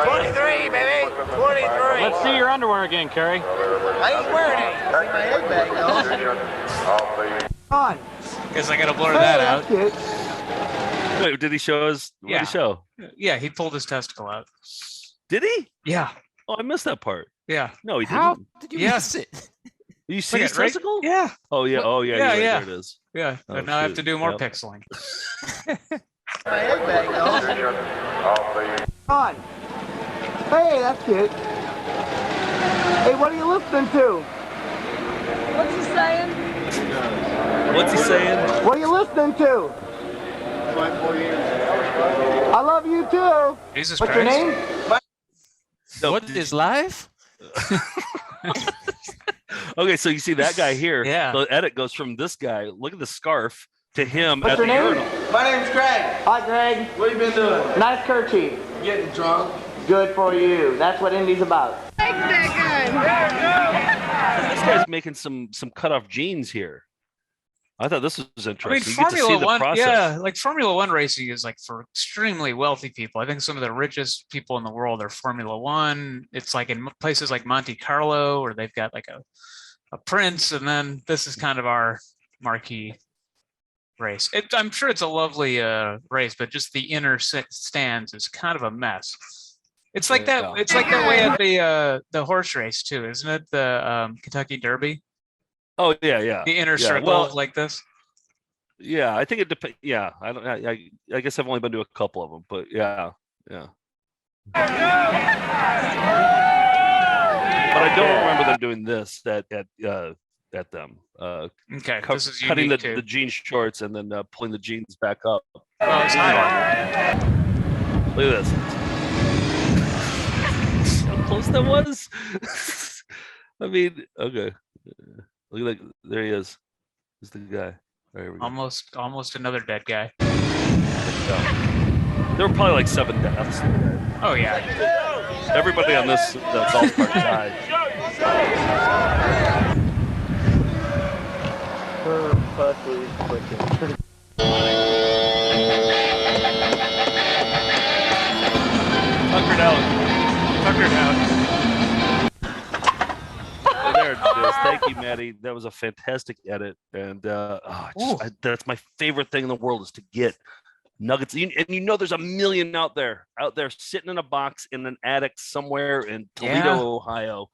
23, baby. 23. Let's see your underwear again, Kerry. I ain't wearing any. My head bag though. On. Guess I gotta blur that out. Wait, did he show us? What did he show? Yeah, he pulled his testicle out. Did he? Yeah. Oh, I missed that part. Yeah. No, he How didn't. did you Yes. miss it? You see Look his at, right? testicle? Yeah. Oh yeah. Oh yeah. Yeah, you're right, yeah. There it is. Yeah. Oh, But now I have shoot. to do more Yep. pixeling. My head bag though. On. Hey, that's good. Hey, what are you listening to? What's he saying? What's he saying? What are you listening to? I love you too. Jesus What's Christ. your name? No, What is live? Okay, so you see that guy here. Yeah. The edit goes from this guy. Look at the scarf to him What's at your the name? urinal. My name's Greg. Hi, Greg. What you been doing? Nice kerchief. Getting drunk. Good for you. That's what Indy's about. This guy's making some cut off jeans here. I thought this was interesting. I mean, You get to see Formula the One, process. yeah, like Formula One racing is like for extremely wealthy people. I think some of the richest people in the world are Formula One. It's like in places like Monte Carlo, where they've got like a prince, and then this is kind of our marquee race. I'm sure it's a lovely race, but just the inner stands is kind of a mess. It's like that. Yeah. It's like that way at the horse race too, isn't it? The Kentucky Derby. Oh yeah, yeah. The inner Yeah, circle well, like this. Yeah, I think it depends. Yeah, I don't. I guess I've only been to a couple of them, but yeah, yeah. I don't remember them doing this at them. Okay, this is cutting unique the jean shorts and then pulling the jeans back up. Oh, it's high. Look at this. How close that was. I mean, okay. Look at that. There he is. There's the guy. Right, here we go. Almost another dead guy. There were probably like 7 deaths. Oh yeah. Everybody on this golf cart died. Tuckered out. Oh, there it is. Thank you, Maddie. That was a fantastic edit, and that's my favorite thing in the world is to get nuggets. And you know, there's a million out there sitting in a box in an attic somewhere in Toledo, Ohio.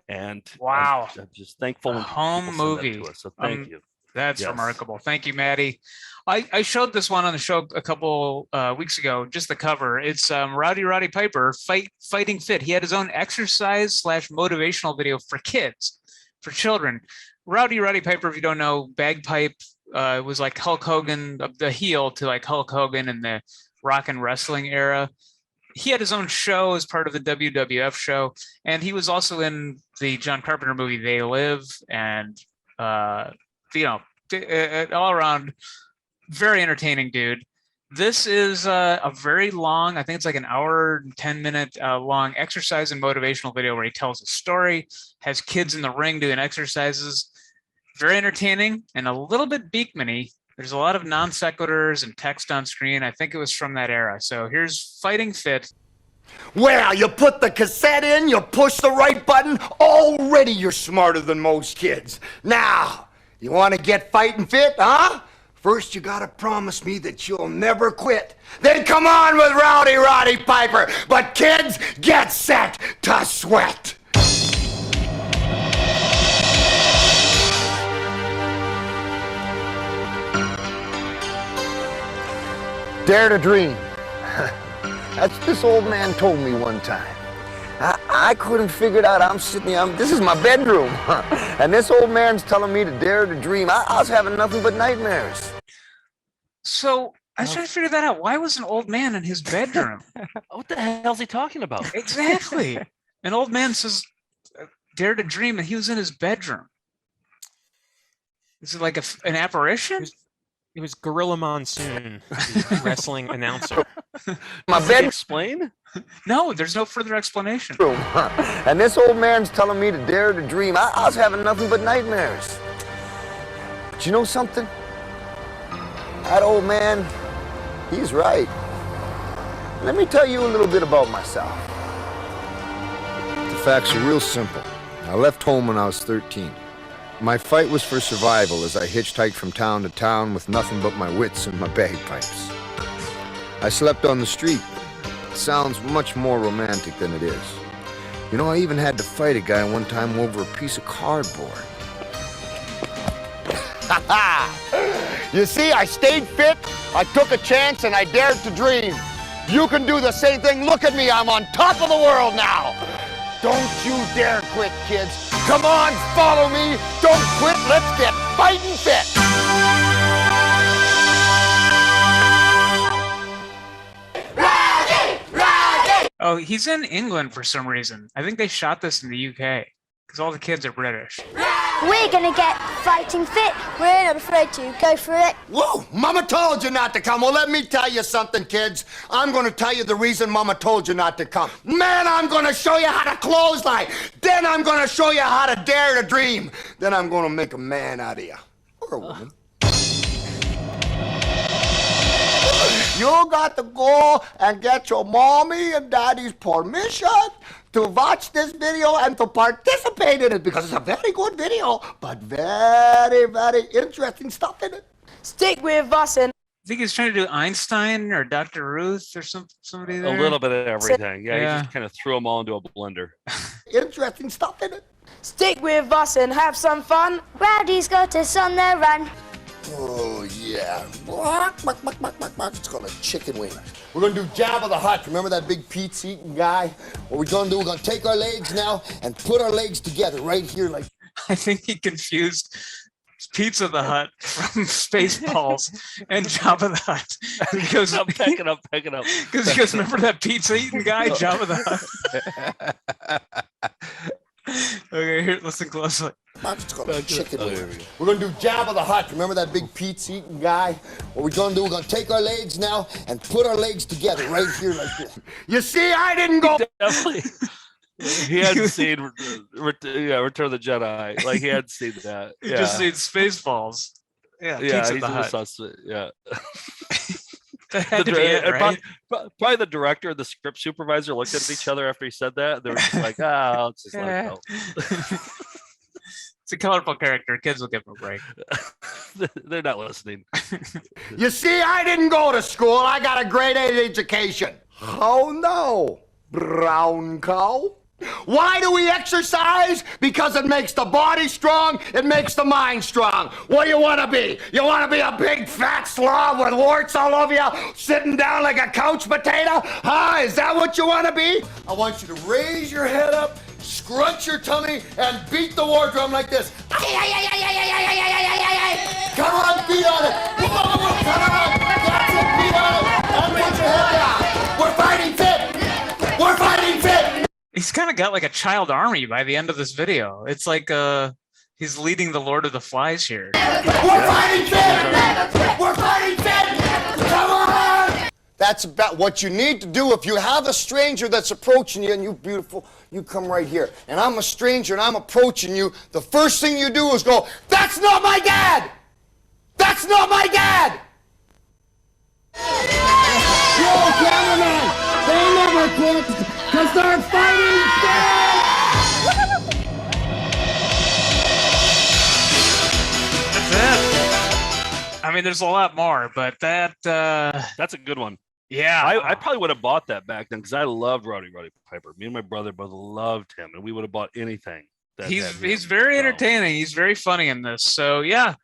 And wow, I'm just thankful. A home movie. So thank you. That's remarkable. Thank you, Maddie. I showed this one on the show a couple weeks ago, just the cover. It's Roddy Piper fighting fit. He had his own exercise / motivational video for kids, for children. Roddy Piper, if you don't know, bagpipe was like Hulk Hogan, the heel to like Hulk Hogan in the rock and wrestling era. He had his own show as part of the WWF show, and he was also in the John Carpenter movie They Live, and all around very entertaining dude. This is a very long, I think it's like an hour and 10-minute long exercise and motivational video where he tells a story, has kids in the ring doing exercises. Very entertaining and a little bit Beekman-y. There's a lot of non sequiturs and text on screen. I think it was from that era. So here's Fighting Fit. Well, you put the cassette in, you push the right button, already you're smarter than most kids. Now, you want to get fighting fit, huh? First, you gotta promise me that you'll never quit. Then come on with Roddy Piper. But kids, get set to sweat. Dare to dream. That's what this old man told me one time. I couldn't figure it out. I'm sitting here, this is my bedroom. And this old man's telling me to dare to dream. I was having nothing but nightmares. So I was trying to figure that out. Why was an old man in his bedroom? What the hell is he talking about? Exactly. An old man says, dare to dream, and he was in his bedroom. Is it like an apparition? It was Gorilla Monsoon, the wrestling announcer. My bed. Explain? No, there's no further explanation. And this old man's telling me to dare to dream. I was having nothing but nightmares. But you know something? That old man, he's right. Let me tell you a little bit about myself. The facts are real simple. I left home when I was 13. My fight was for survival as I hitchhiked from town to town with nothing but my wits and my bagpipes. I slept on the street. It sounds much more romantic than it is. You know, I even had to fight a guy one time over a piece of cardboard. You see, I stayed fit, I took a chance, and I dared to dream. You can do the same thing. Look at me, I'm on top of the world now. Don't you dare quit, kids. Come on, follow me. Don't quit, let's get fighting fit. Oh, he's in England for some reason. I think they shot this in the UK because all the kids are British. We're gonna get fighting fit. We're not afraid to. Go for it. Whoa, Mama told you not to come. Well, let me tell you something, kids. I'm gonna tell you the reason Mama told you not to come. Man, I'm gonna show you how to clothesline. Then I'm gonna show you how to dare to dream. Then I'm gonna make a man out of you. Or a woman. You got to go and get your mommy and daddy's permission to watch this video and to participate in it because it's a very good video, but very, very interesting stuff in it. Stick with us and I think he's trying to do Einstein or Dr. Ruth or somebody there. A little bit of everything. Yeah, he just kind of threw them all into a blender. Interesting stuff in it. Stick with us and have some fun. Rowdy's got us on their run. Oh, yeah. Yeah. It's called a chicken wing. We're gonna do Jabba the Hutt. Remember that big pizza eating guy? What we're gonna do, we're gonna take our legs now and put our legs together right here like. I think he confused Pizza the Hut from Spaceballs and Jabba the Hutt. He goes, I'm packing up. Because he goes, remember that pizza eating guy, Jabba the Hutt? Okay, here, listen closely. It's called a chicken wing. We're gonna do Jabba the Hutt. Remember that big pizza eating guy? What we're gonna do, we're gonna take our legs now and put our legs together right here like this. You see, I didn't go. Definitely. He hadn't seen Return of the Jedi. Like he hadn't seen that. He just seen Spaceballs. Yeah, Pizza he the Hut. That had to be it, right? Probably the director and the script supervisor looked at each other after he said that. They were just like, let's just let it go. It's a colorful character. Kids will give him a break. They're not listening. You see, I didn't go to school. I got a grade 8 education. Oh no, brown cow. Why do we exercise? Because it makes the body strong, it makes the mind strong. What do you want to be? You want to be a big fat slob with warts all over you, sitting down like a couch potato? Huh? Is that what you want to be? I want you to raise your head up, scrunch your tummy, and beat the war drum like this. Come on, beat on it. Come on, that's it, beat on it. And put your head down. We're fighting fit. We're fighting fit. He's kind of got like a child army by the end of this video. It's like he's leading the Lord of the Flies here. We're fighting fit! We're fighting fit! Come on! That's about what you need to do if you have a stranger that's approaching you and you beautiful, you come right here. And I'm a stranger and I'm approaching you. The first thing you do is go, that's not my dad! That's not my dad! Yo, cameraman! They never quit because they're fighting fit! That's it. I mean, there's a lot more, but that's a good one. Yeah, I probably would have bought that back then because I loved Roddy Piper. Me and my brother both loved him, and we would have bought anything. He's very entertaining. He's very funny in this. So yeah,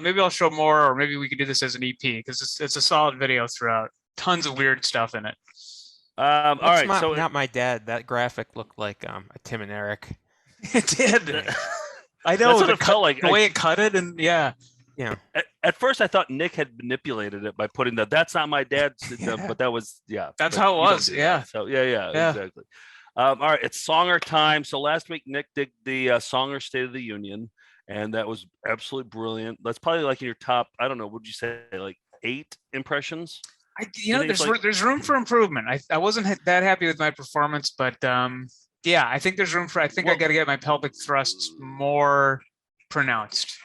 maybe I'll show more, or maybe we could do this as an EP because it's a solid video throughout. Tons of weird stuff in it. All right, so not my dad. That graphic looked like a Tim and Eric. It did. I know That's what it felt like. The way it cut it, and yeah. At first, I thought Nick had manipulated it by putting that's not my dad's, but that was That's how it was. Yeah. So yeah, exactly. All right, it's Songer time. So last week Nick did the Songer State of the Union, and that was absolutely brilliant. That's probably like in your top. I don't know. Would you say like 8 impressions? There's room for improvement. I wasn't that happy with my performance, but yeah, I think there's room for. I think I got to get my pelvic thrusts more pronounced.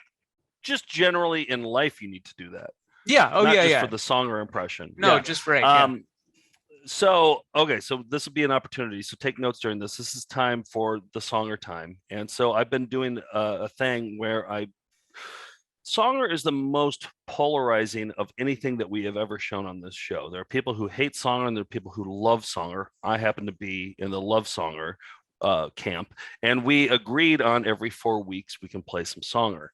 Just generally in life, you need to do that. Yeah. Oh, Not yeah, just yeah. for the Songer impression. No, yeah. just right. So this will be an opportunity. So take notes during this. This is time for the Songer time, and so I've been doing a thing where Songer is the most polarizing of anything that we have ever shown on this show. There are people who hate Songer and there are people who love Songer. I happen to be in the love Songer camp, and we agreed on every 4 weeks we can play some Songer.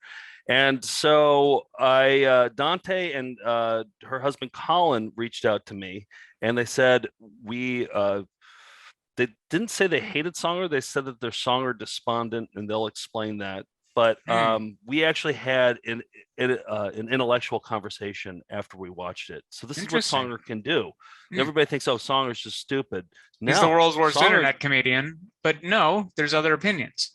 And so Dante and her husband Colin reached out to me, and they said they didn't say they hated Songer. They said that they're Songer despondent, and they'll explain that. But we actually had an intellectual conversation after we watched it. So this is what Songer can do. Everybody thinks, Songer's just stupid. He's the world's worst internet comedian. But no, there's other opinions.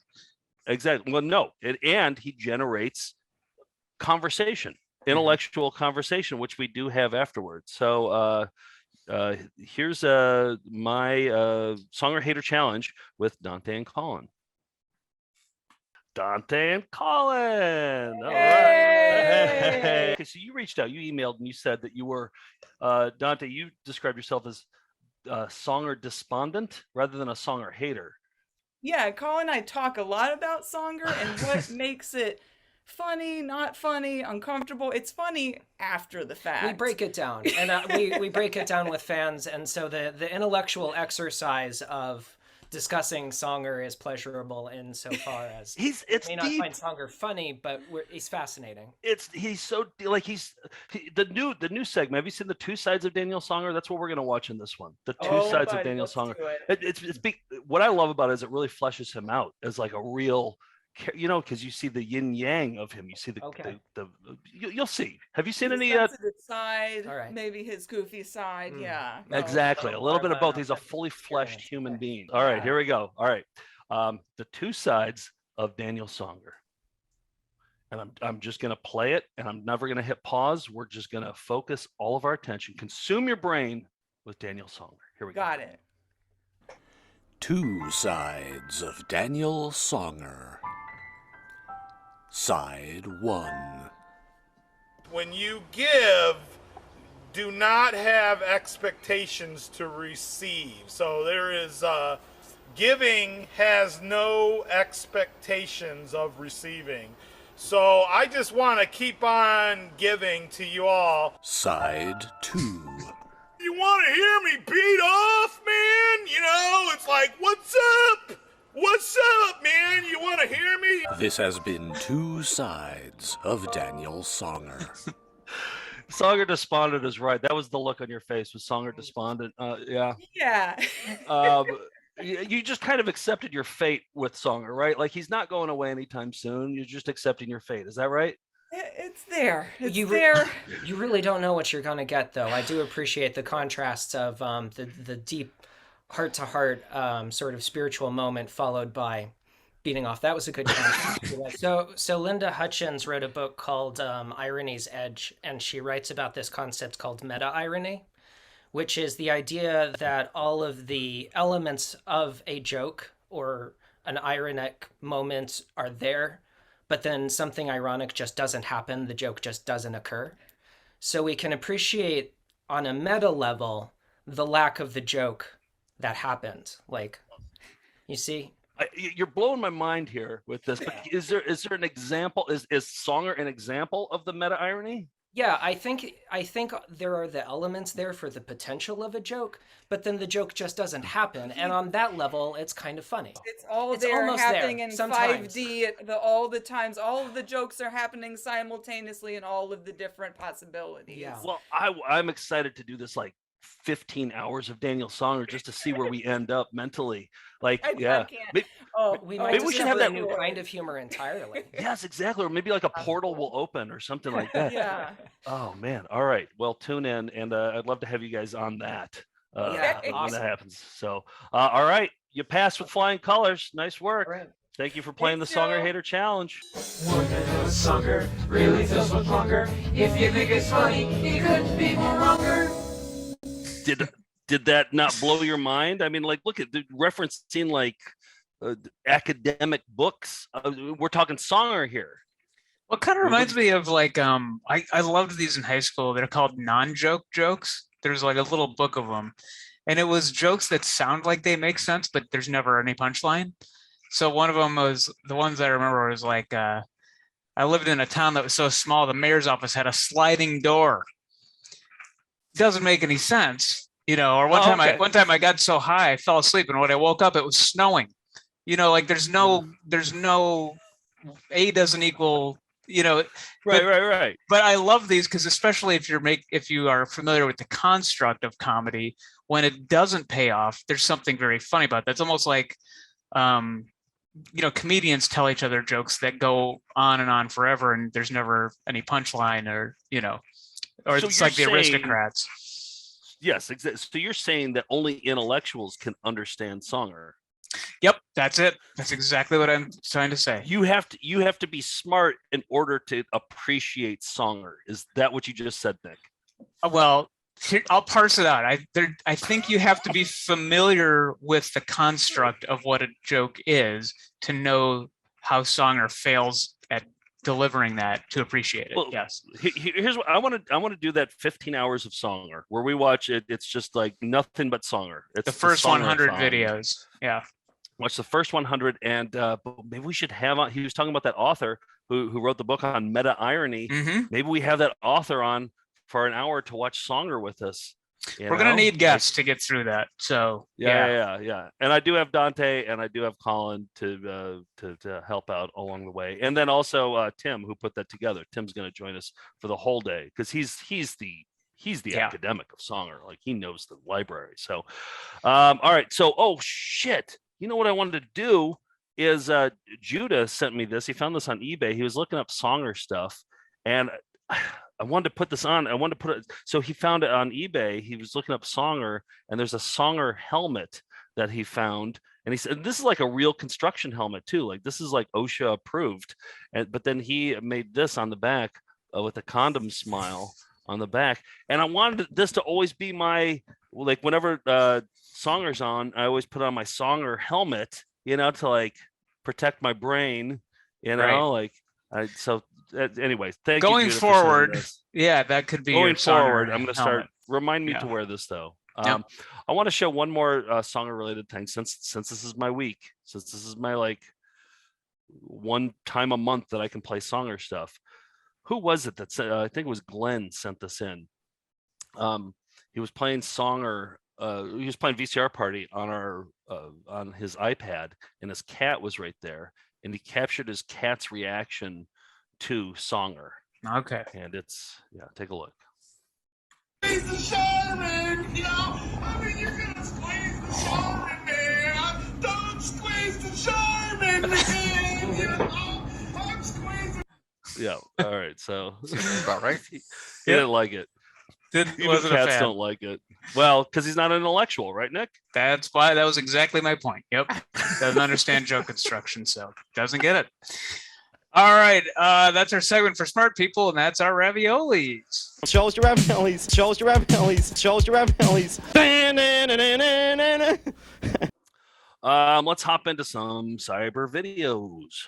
Exactly. Well, no. And he generates conversation, intellectual conversation, which we do have afterwards. So here's my Songer Hater Challenge with Dante and Colin. Dante and Colin. All right. Okay, so you reached out, you emailed, and you said that you were Dante. You described yourself as Songer despondent rather than a Songer hater. Yeah, Colin and I talk a lot about Songer and what makes it funny, not funny, uncomfortable. It's funny after the fact. We break it down, and we break it down with fans, and so the intellectual exercise of discussing Songer is pleasurable insofar as it's may not find Songer funny, but he's fascinating. He's so like the new segment. Have you seen the two sides of Daniel Songer? That's what we're gonna watch in this one. The two sides of Daniel Songer. It's big. What I love about it is it really fleshes him out as like a real, because you see the yin yang of him. You see you'll see. Have you seen any side, maybe his goofy side? Yeah. Exactly. A little bit of both. He's a fully fleshed human being. All right, here we go. All right. The two sides of Daniel Songer. And I'm just going to play it, and I'm never going to hit pause. We're just going to focus all of our attention. Consume your brain with Daniel Songer. Here we go. Got it. Two sides of Daniel Songer. Side 1. When you give, do not have expectations to receive. So there is giving has no expectations of receiving. So I just want to keep on giving to you all. Side 2. You want to hear me beat off, man? It's like, what's up? What's up, man? You want to hear me? This has been Two Sides of Daniel Songer. Songer Despondent is right. That was the look on your face. Was Songer Despondent? Yeah. Yeah. You just kind of accepted your fate with Songer, right? Like he's not going away anytime soon. You're just accepting your fate. Is that right? It's there. You really don't know what you're going to get, though. I do appreciate the contrasts of the deep heart-to-heart sort of spiritual moment followed by beating off. That was a good contrast. So Linda Hutchins wrote a book called Irony's Edge, and she writes about this concept called meta-irony, which is the idea that all of the elements of a joke or an ironic moment are there, but then something ironic just doesn't happen. The joke just doesn't occur. So we can appreciate on a meta level the lack of the joke that happened. Like, you see? You're blowing my mind here with this, but is there an example? Is Songer an example of the meta irony? Yeah, I think there are the elements there for the potential of a joke, but then the joke just doesn't happen. And on that level, it's kind of funny. It's almost happening in sometimes. 5D all the times. All of the jokes are happening simultaneously in all of the different possibilities. Yeah. Well, I'm excited to do this like 15 hours of Daniel Songer just to see where we end up mentally. Like, we might should have that new kind of humor entirely. Yes, exactly. Or maybe like a portal will open or something like that. Yeah. Oh man. All right. Well, tune in, and I'd love to have you guys on that when that happens. So, all right, you passed with flying colors. Nice work. Right. Thank you for playing the Songer Hater Challenge. One minute of Songer really feels much longer. If you think it's funny, it couldn't be more longer. Did that not blow your mind? I mean, like, look at the referencing like academic books. We're talking Songer here. Well, it kind of reminds me of like I loved these in high school. They're called non-joke jokes. There's like a little book of them, and it was jokes that sound like they make sense, but there's never any punchline. So one of them was, the ones I remember was like, I lived in a town that was so small, the mayor's office had a sliding door. Doesn't make any sense, or one time I got so high I fell asleep, and when I woke up it was snowing. Like there's no A doesn't equal, right. But I love these because especially if you are familiar with the construct of comedy, when it doesn't pay off, there's something very funny about that. It's almost like comedians tell each other jokes that go on and on forever, and there's never any punchline, or so it's like the aristocrats. Yes, exactly. So you're saying that only intellectuals can understand Songer. Yep, that's it. That's exactly what I'm trying to say. You have to be smart in order to appreciate Songer. Is that what you just said, Nick? Well, I'll parse it out. I think you have to be familiar with the construct of what a joke is to know how Songer fails at delivering that to appreciate it. Well, yes. Here's what I want to do: that 15 hours of Songer where we watch it. It's just like nothing but Songer. It's the first 100 videos. Yeah. Watch the first 100, and maybe we should have on. He was talking about that author who wrote the book on meta irony. Mm-hmm. Maybe we have that author on for an hour to watch Songer with us. We're gonna need guests to get through that. So yeah. And I do have Dante and I do have Colin to help out along the way. And then also Tim, who put that together. Tim's going to join us for the whole day because he's the academic of Songer. Like he knows the library. So, all right. So, oh shit. You know what I wanted to do is Judah sent me this. He found this on eBay. He was looking up Songer stuff, and I wanted to put this on. I wanted to put it. So he found it on eBay. He was looking up Songer, and there's a Songer helmet that he found. And he said, this is like a real construction helmet too. Like this is like OSHA approved. But then he made this on the back with a condom smile on the back. And I wanted this to always be my, like whenever Songer's on, I always put on my Songer helmet, to like protect my brain, like anyway, thank going you. Forward, that could be going forward. Songer I'm going to start. Remind me to wear this though. I want to show one more Songer related thing since this is my week, since this is my like one time a month that I can play Songer stuff. Who was it that said? I think it was Glenn sent this in. He was playing Songer. He was playing VCR Party on his iPad, and his cat was right there, and he captured his cat's reaction to Songer. Okay. And it's take a look. Squeeze the Sherman, I mean, you're gonna squeeze the Sherman, man. Don't squeeze the Sherman, man. I'm squeezing. Yeah. All right. So about right. He didn't like it. Wasn't a cats fan. don't like it. Well, because he's not an intellectual, right, Nick? That's why. That was exactly my point. Yep. Doesn't understand joke construction, so doesn't get it. All right, that's our segment for smart people, and that's our raviolis. Show us your raviolis. Show us your raviolis. Show us your raviolis. Let's hop into some cyber videos.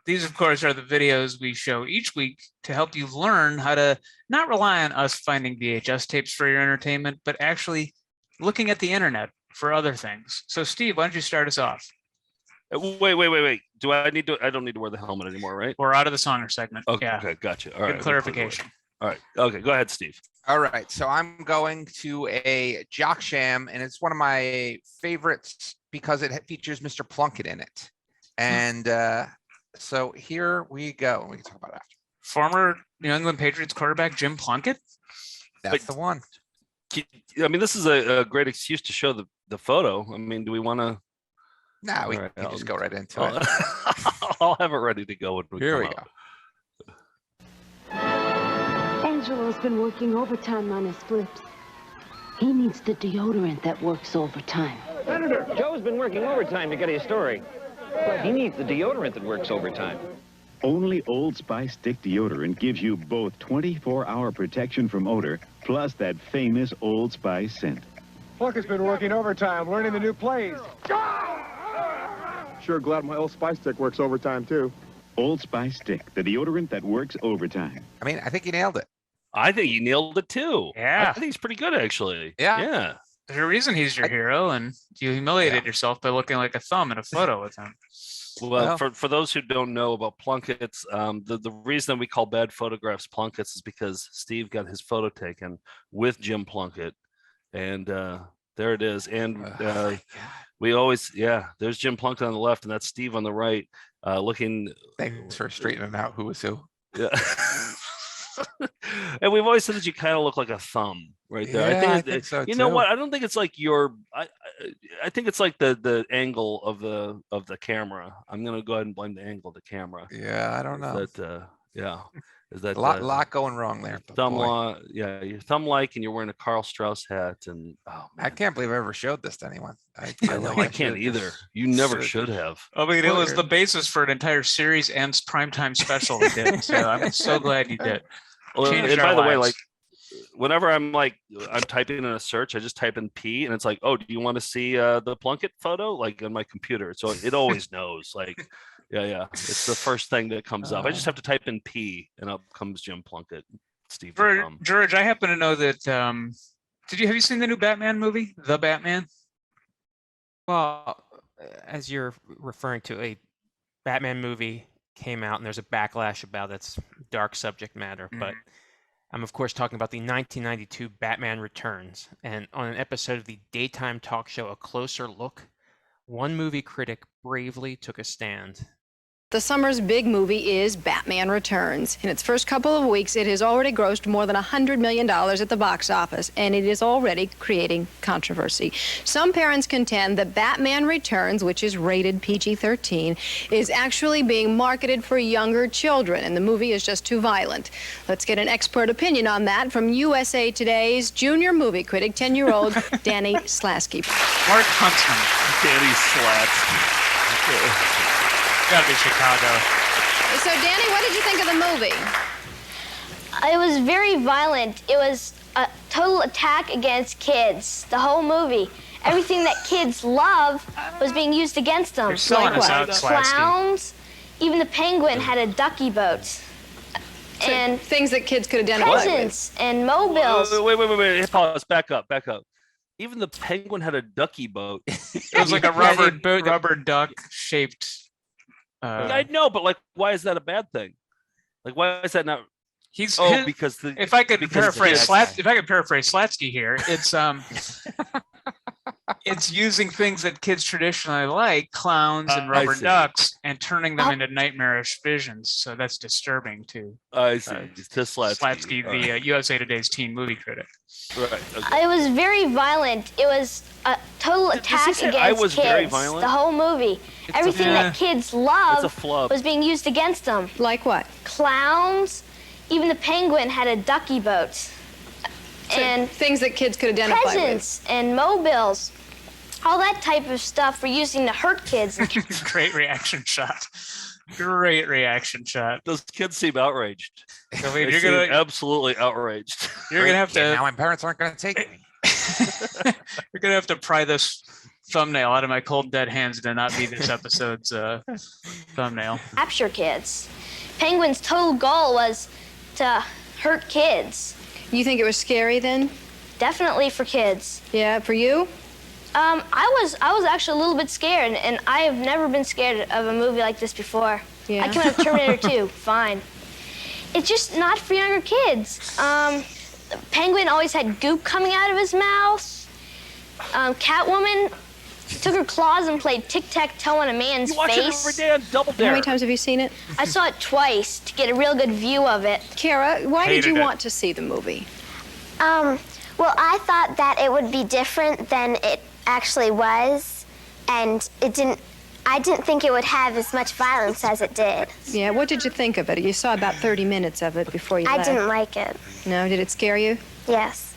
These, of course, are the videos we show each week to help you learn how to not rely on us finding VHS tapes for your entertainment, but actually looking at the internet for other things. So, Steve, why don't you start us off? Wait. Do I need to? I don't need to wear the helmet anymore, right? We're out of the Songer segment. Okay, yeah. Okay, gotcha. All right. Good clarification. All right. Okay, go ahead, Steve. All right. So I'm going to a jock sham, and it's one of my favorites because it features Mr. Plunkett in it. And so here we go. We can talk about it after. Former New England Patriots quarterback Jim Plunkett. That's the one. I mean, this is a great excuse to show the photo. I mean, do we want to? Nah, we can just go right into it. I'll have it ready to go when we Here come we up. go. Angelo's been working overtime on his flips. He needs the deodorant that works overtime. Senator, Joe's been working overtime to get his story. But he needs the deodorant that works overtime. Only Old Spice Stick deodorant gives you both 24-hour protection from odor, plus that famous Old Spice scent. Plunkett's been working overtime, learning the new plays. Sure glad my Old Spice Stick works overtime, too. Old Spice Stick, the deodorant that works overtime. I mean, I think you nailed it. I think you nailed it, too. Yeah. I think he's pretty good, actually. Yeah. There's a reason he's your hero, and you humiliated yourself by looking like a thumb in a photo with him. Well, for those who don't know about Plunkett's, the reason we call bad photographs Plunkett's is because Steve got his photo taken with Jim Plunkett, and there it is. And we always, there's Jim Plunkett on the left, and that's Steve on the right, looking. Thanks for straightening out who was who. Yeah. And we've always said that you kind of look like a thumb right there. Yeah, I think so, you know too. what? I don't think it's like your. I think it's like the angle of the camera. I'm gonna go ahead and blame the angle of the camera. Yeah, I don't know. Is that a lot going wrong there? Your thumb like, and you're wearing a Carl Strauss hat, and I can't believe I ever showed this to anyone. I can't either. You never should have. I mean, it was the basis for an entire series and primetime special we did. So I'm so glad you did. Well, and by the way, like whenever I'm typing in a search, I just type in P, and it's like, oh, do you want to see the Plunkett photo? Like on my computer, so it always knows. Like, yeah, it's the first thing that comes up. I just have to type in P, and up comes Jim Plunkett, Steve. George, I happen to know that Have you seen the new Batman movie, The Batman? Well, as you're referring to, a Batman movie came out, and there's a backlash about its dark subject matter. But I'm, of course, talking about the 1992 Batman Returns. And on an episode of the daytime talk show A Closer Look, one movie critic bravely took a stand. The summer's big movie is Batman Returns. In its first couple of weeks, it has already grossed more than $100 million at the box office, and it is already creating controversy. Some parents contend that Batman Returns, which is rated PG-13, is actually being marketed for younger children, and the movie is just too violent. Let's get an expert opinion on that from USA Today's junior movie critic, 10-year-old Danny Slasky. Mark Huntsman. Danny Slasky. Gotta be Chicago. So, Danny, what did you think of the movie? It was very violent. It was a total attack against kids. The whole movie. Everything that kids love was being used against them. You're selling us out, Slasky. Clowns. Even the penguin had a ducky boat. And things that kids could identify presents and mobiles. Wait. Pause. Back up. Even the penguin had a ducky boat. It was like a rubber duck shaped. I know, but like, why is that a bad thing? Like, why is that not? Because if I could paraphrase Slatsky here, it's using things that kids traditionally like, clowns and rubber ducks, and turning them into nightmarish visions. So that's disturbing to I see. To Slatsky, the USA Today's teen movie critic. Right. Okay. It was very violent. It was a total attack against I was kids. Very violent? The whole movie. Everything that kids love was being used against them. Like what? Clowns. Even the penguin had a ducky boat. And things that kids could identify presents and mobiles. All that type of stuff we're using to hurt kids. Great reaction shot. Those kids seem outraged. I mean, you're gonna absolutely outraged. You're gonna have to. Now my parents aren't gonna take me. You're gonna have to pry this thumbnail out of my cold dead hands to not be this episode's thumbnail. Capture kids. Penguin's total goal was to hurt kids. You think it was scary then? Definitely for kids. Yeah, for you? I was actually a little bit scared, and I have never been scared of a movie like this before. Yeah. I came out of Terminator 2, fine. It's just not for younger kids. Penguin always had goop coming out of his mouth. Catwoman took her claws and played tic-tac-toe on a man's face. You watch it every day on Double Dare. How many times have you seen it? I saw it twice to get a real good view of it. Kara, why did you want to see the movie? Well, I thought that it would be different than it actually was, and I didn't think it would have as much violence as it did. Yeah, what did you think of it? You saw about 30 minutes of it before you left. I didn't like it. No, did it scare you? Yes.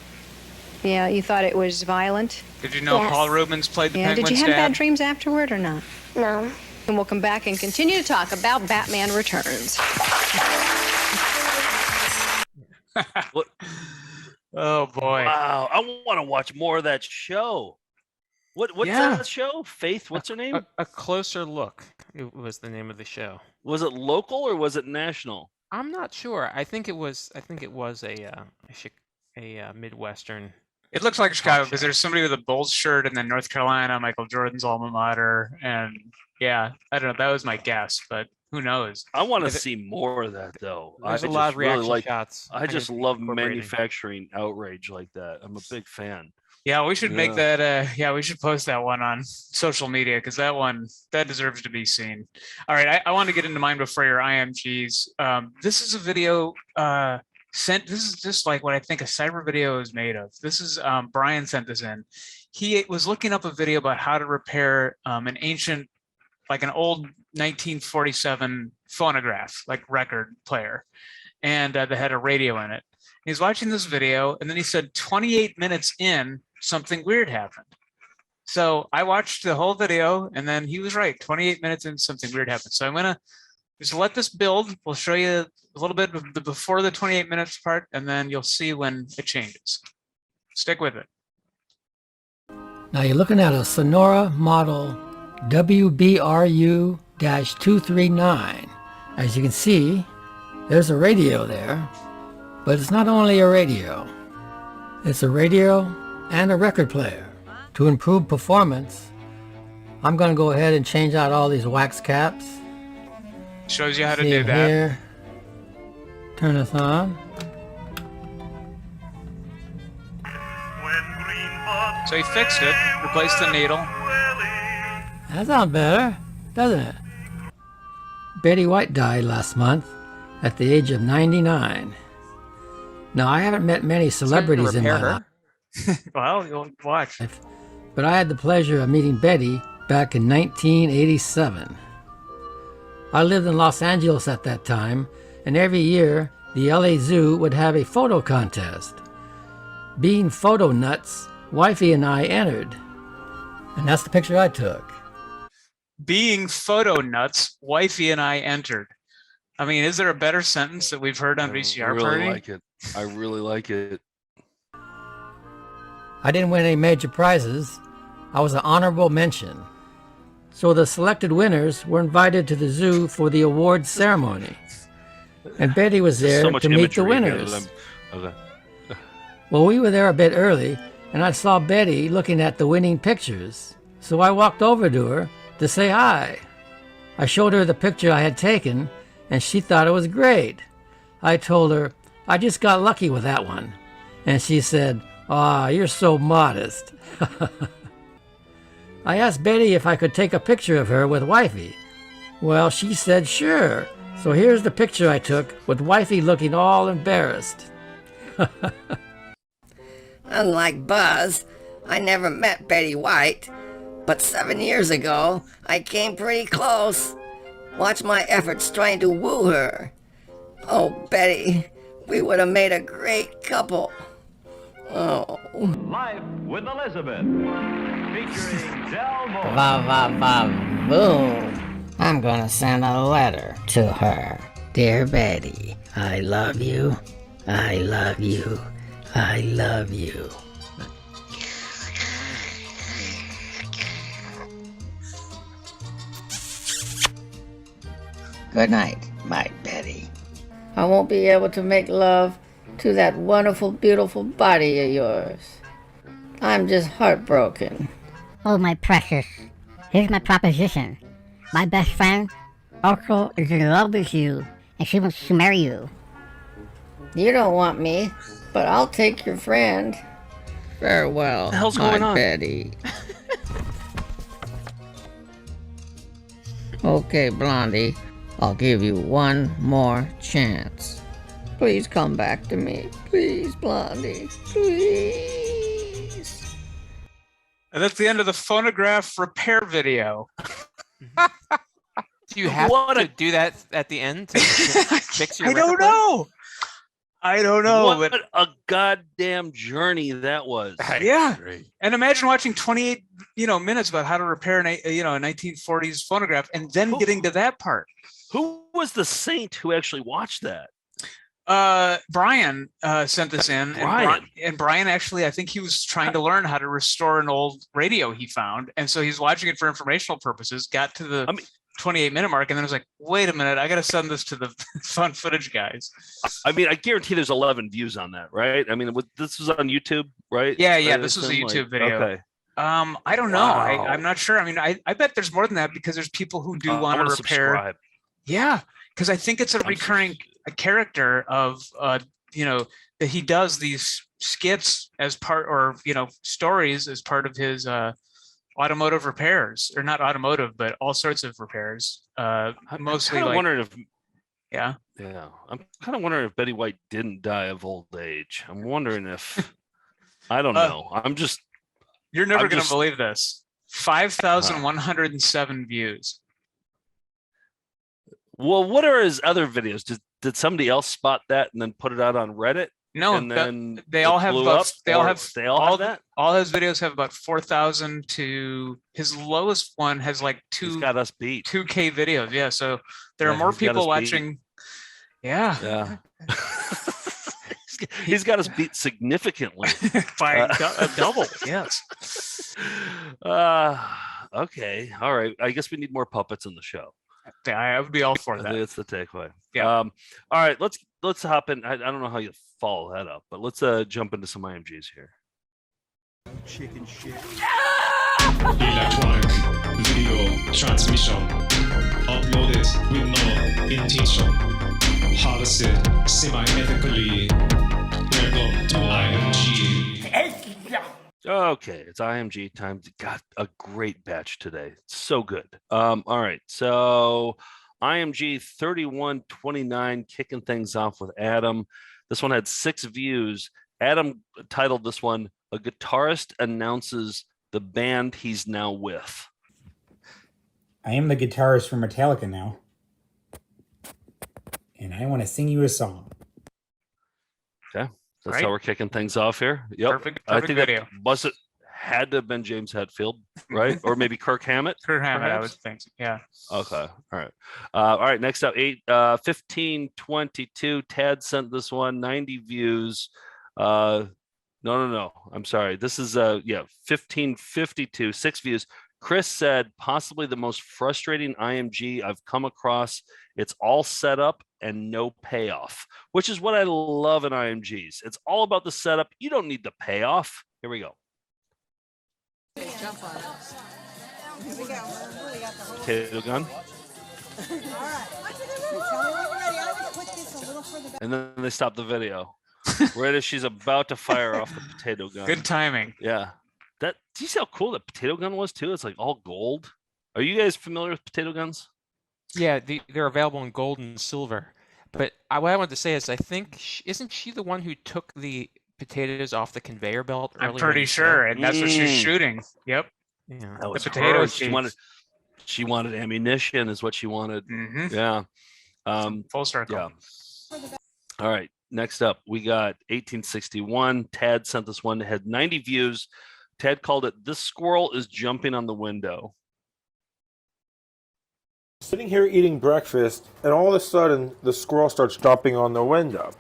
Yeah, you thought it was violent? Did you know Paul Rubens played the Penguin's did you have dad? bad dreams afterward or not? No. And we'll come back and continue to talk about Batman Returns. Oh boy! Wow, I want to watch more of that show. What's that show? Faith, what's her name? A Closer Look. It was the name of the show. Was it local or was it national? I'm not sure. I think it was a Midwestern. It looks like Chicago because there's somebody with a Bulls shirt and then North Carolina, Michael Jordan's alma mater, and yeah, I don't know. That was my guess, but who knows? I want to see more of that though. There's a lot of reaction shots. I just love manufacturing outrage like that. I'm a big fan. Yeah, we should make that. We should post that one on social media because that deserves to be seen. All right, I want to get into mine before your IMGs. This is a video sent. This is just like what I think a cyber video is made of. This is Brian sent this in. He was looking up a video about how to repair an ancient, like an old 1947 phonograph, like record player, and that had a radio in it. He's watching this video, and then he said 28 minutes in, something weird happened. So I watched the whole video, and then he was right. 28 minutes in, something weird happened. So I'm going to just let this build. We'll show you a little bit of the before the 28 minutes part, and then you'll see when it changes. Stick with it. Now you're looking at a Sonora model WBRU-239. As you can see, there's a radio there, but it's not only a radio. It's a radio and a record player. To improve performance, I'm going to go ahead and change out all these wax caps. Shows you how to See do it that. Here. Turn this on. So he fixed it, replaced the needle. That sounds better, doesn't it? Betty White died last month at the age of 99. Now, I haven't met many celebrities in my life. Well, you'll watch. But I had the pleasure of meeting Betty back in 1987. I lived in Los Angeles at that time, and every year the LA Zoo would have a photo contest. Being photo nuts, Wifey and I entered. And that's the picture I took. Being photo nuts, Wifey and I entered. I mean, is there a better sentence that we've heard on VCR I really Party? like it. I really like it. I didn't win any major prizes. I was an honorable mention. So the selected winners were invited to the zoo for the awards ceremony. And Betty was there So much to meet the imagery here winners. that okay. Well, we were there a bit early, and I saw Betty looking at the winning pictures. So I walked over to her to say hi. I showed her the picture I had taken, and she thought it was great. I told her, I just got lucky with that one. And she said, "Aw, you're so modest." I asked Betty if I could take a picture of her with Wifey. Well, she said sure. So here's the picture I took with Wifey looking all embarrassed. Unlike Buzz, I never met Betty White, but 7 years ago, I came pretty close. Watch my efforts trying to woo her. Oh, Betty, we would have made a great couple. Oh. Life with Elizabeth, featuring Del Moore. Va va va boom. I'm gonna send a letter to her. Dear Betty, I love you. I love you. I love you. Good night, my Betty. I won't be able to make love to that wonderful, beautiful body of yours. I'm just heartbroken. Oh, my precious. Here's my proposition. My best friend, also, is in love with you, and she wants to marry you. You don't want me, but I'll take your friend. Farewell, What the hell's my going on? Betty. Okay, Blondie, I'll give you one more chance. Please come back to me. Please, Blondie. Please. And that's the end of the phonograph repair video. Do you have to do that at the end to fix your I don't record player? know. I don't know. What a goddamn journey that was. Yeah. And imagine watching 28, minutes about how to repair a 1940s phonograph and then getting to that part. Who was the saint who actually watched that? Brian sent this in. Brian. And Brian actually, I think he was trying to learn how to restore an old radio he found. And so he's watching it for informational purposes, got to the 28-minute mark, and then was like, wait a minute, I got to send this to the fun footage guys. I mean, I guarantee there's 11 views on that, right? I mean, this was on YouTube, right? Yeah, this was a YouTube video. Okay. I don't know. Wow. I'm not sure. I mean, I bet there's more than that because there's people who do want to repair. Subscribe. Yeah, because I think it's a recurring character of, that he does these skits as part, or, stories as part of his automotive repairs, or not automotive, but all sorts of repairs. Mostly I'm like, wondering if. Yeah. Yeah. I'm kind of wondering if Betty White didn't die of old age. I'm wondering if. I don't know. You're never going to believe this. 5,107 views. Well, what are his other videos? Did somebody else spot that and then put it out on Reddit? No, and then they all have about, all have that. All his videos have about 4,000 to his lowest one has like He's got us beat. 2K videos. Yeah, so there are more he's got people us watching. beat. Yeah. He's got us beat significantly by a double. Yes. Okay. All right. I guess we need more puppets in the show. Yeah, I would be all for that. I think it's the takeaway. Yeah. All right, let's hop in. I don't know how you follow that up, but let's jump into some IMGs here. Chicken shit. Electronic video transmission uploaded with no intention. Harvested semi-ethically. Welcome to IMG. Okay, it's IMG time. Got a great batch today. So good. All right, so IMG 3129 kicking things off with Adam. This one had 6 views. Adam titled this one, "A Guitarist Announces the Band He's Now With." I am the guitarist for Metallica now. And I want to sing you a song. Okay, that's how we're kicking things off here. Yep. Perfect I think video. that had to have been James Hetfield, right? Or maybe Kirk Hammett. Kirk Hammett, I would perhaps? think. So. Yeah. Okay. All right. Next up, 1522. Tad sent this one, 90 views. No. I'm sorry. This is 1552, 6 views. Chris said possibly the most frustrating IMG I've come across. It's all set up and no payoff, which is what I love in IMGs. It's all about the setup. You don't need the payoff. Here we go. Jump on it. Here we go. Potato gun. And then they stop the video. Right as she's about to fire off the potato gun. Good timing. Yeah. Do you see how cool that potato gun was too? It's like all gold. Are you guys familiar with potato guns? Yeah, they're available in gold and silver. But what I wanted to say is, I think isn't she the one who took the potatoes off the conveyor belt? I'm pretty sure, and that's what she's shooting. Yep. Yeah. That was the potatoes. She wanted ammunition, is what she wanted. Mm-hmm. Yeah. Full circle. Yeah. All right. Next up, we got 1861. Tad sent this one. It had 90 views. Tad called it "This Squirrel is Jumping on the Window." Sitting here eating breakfast, and all of a sudden, the squirrel starts jumping on the window.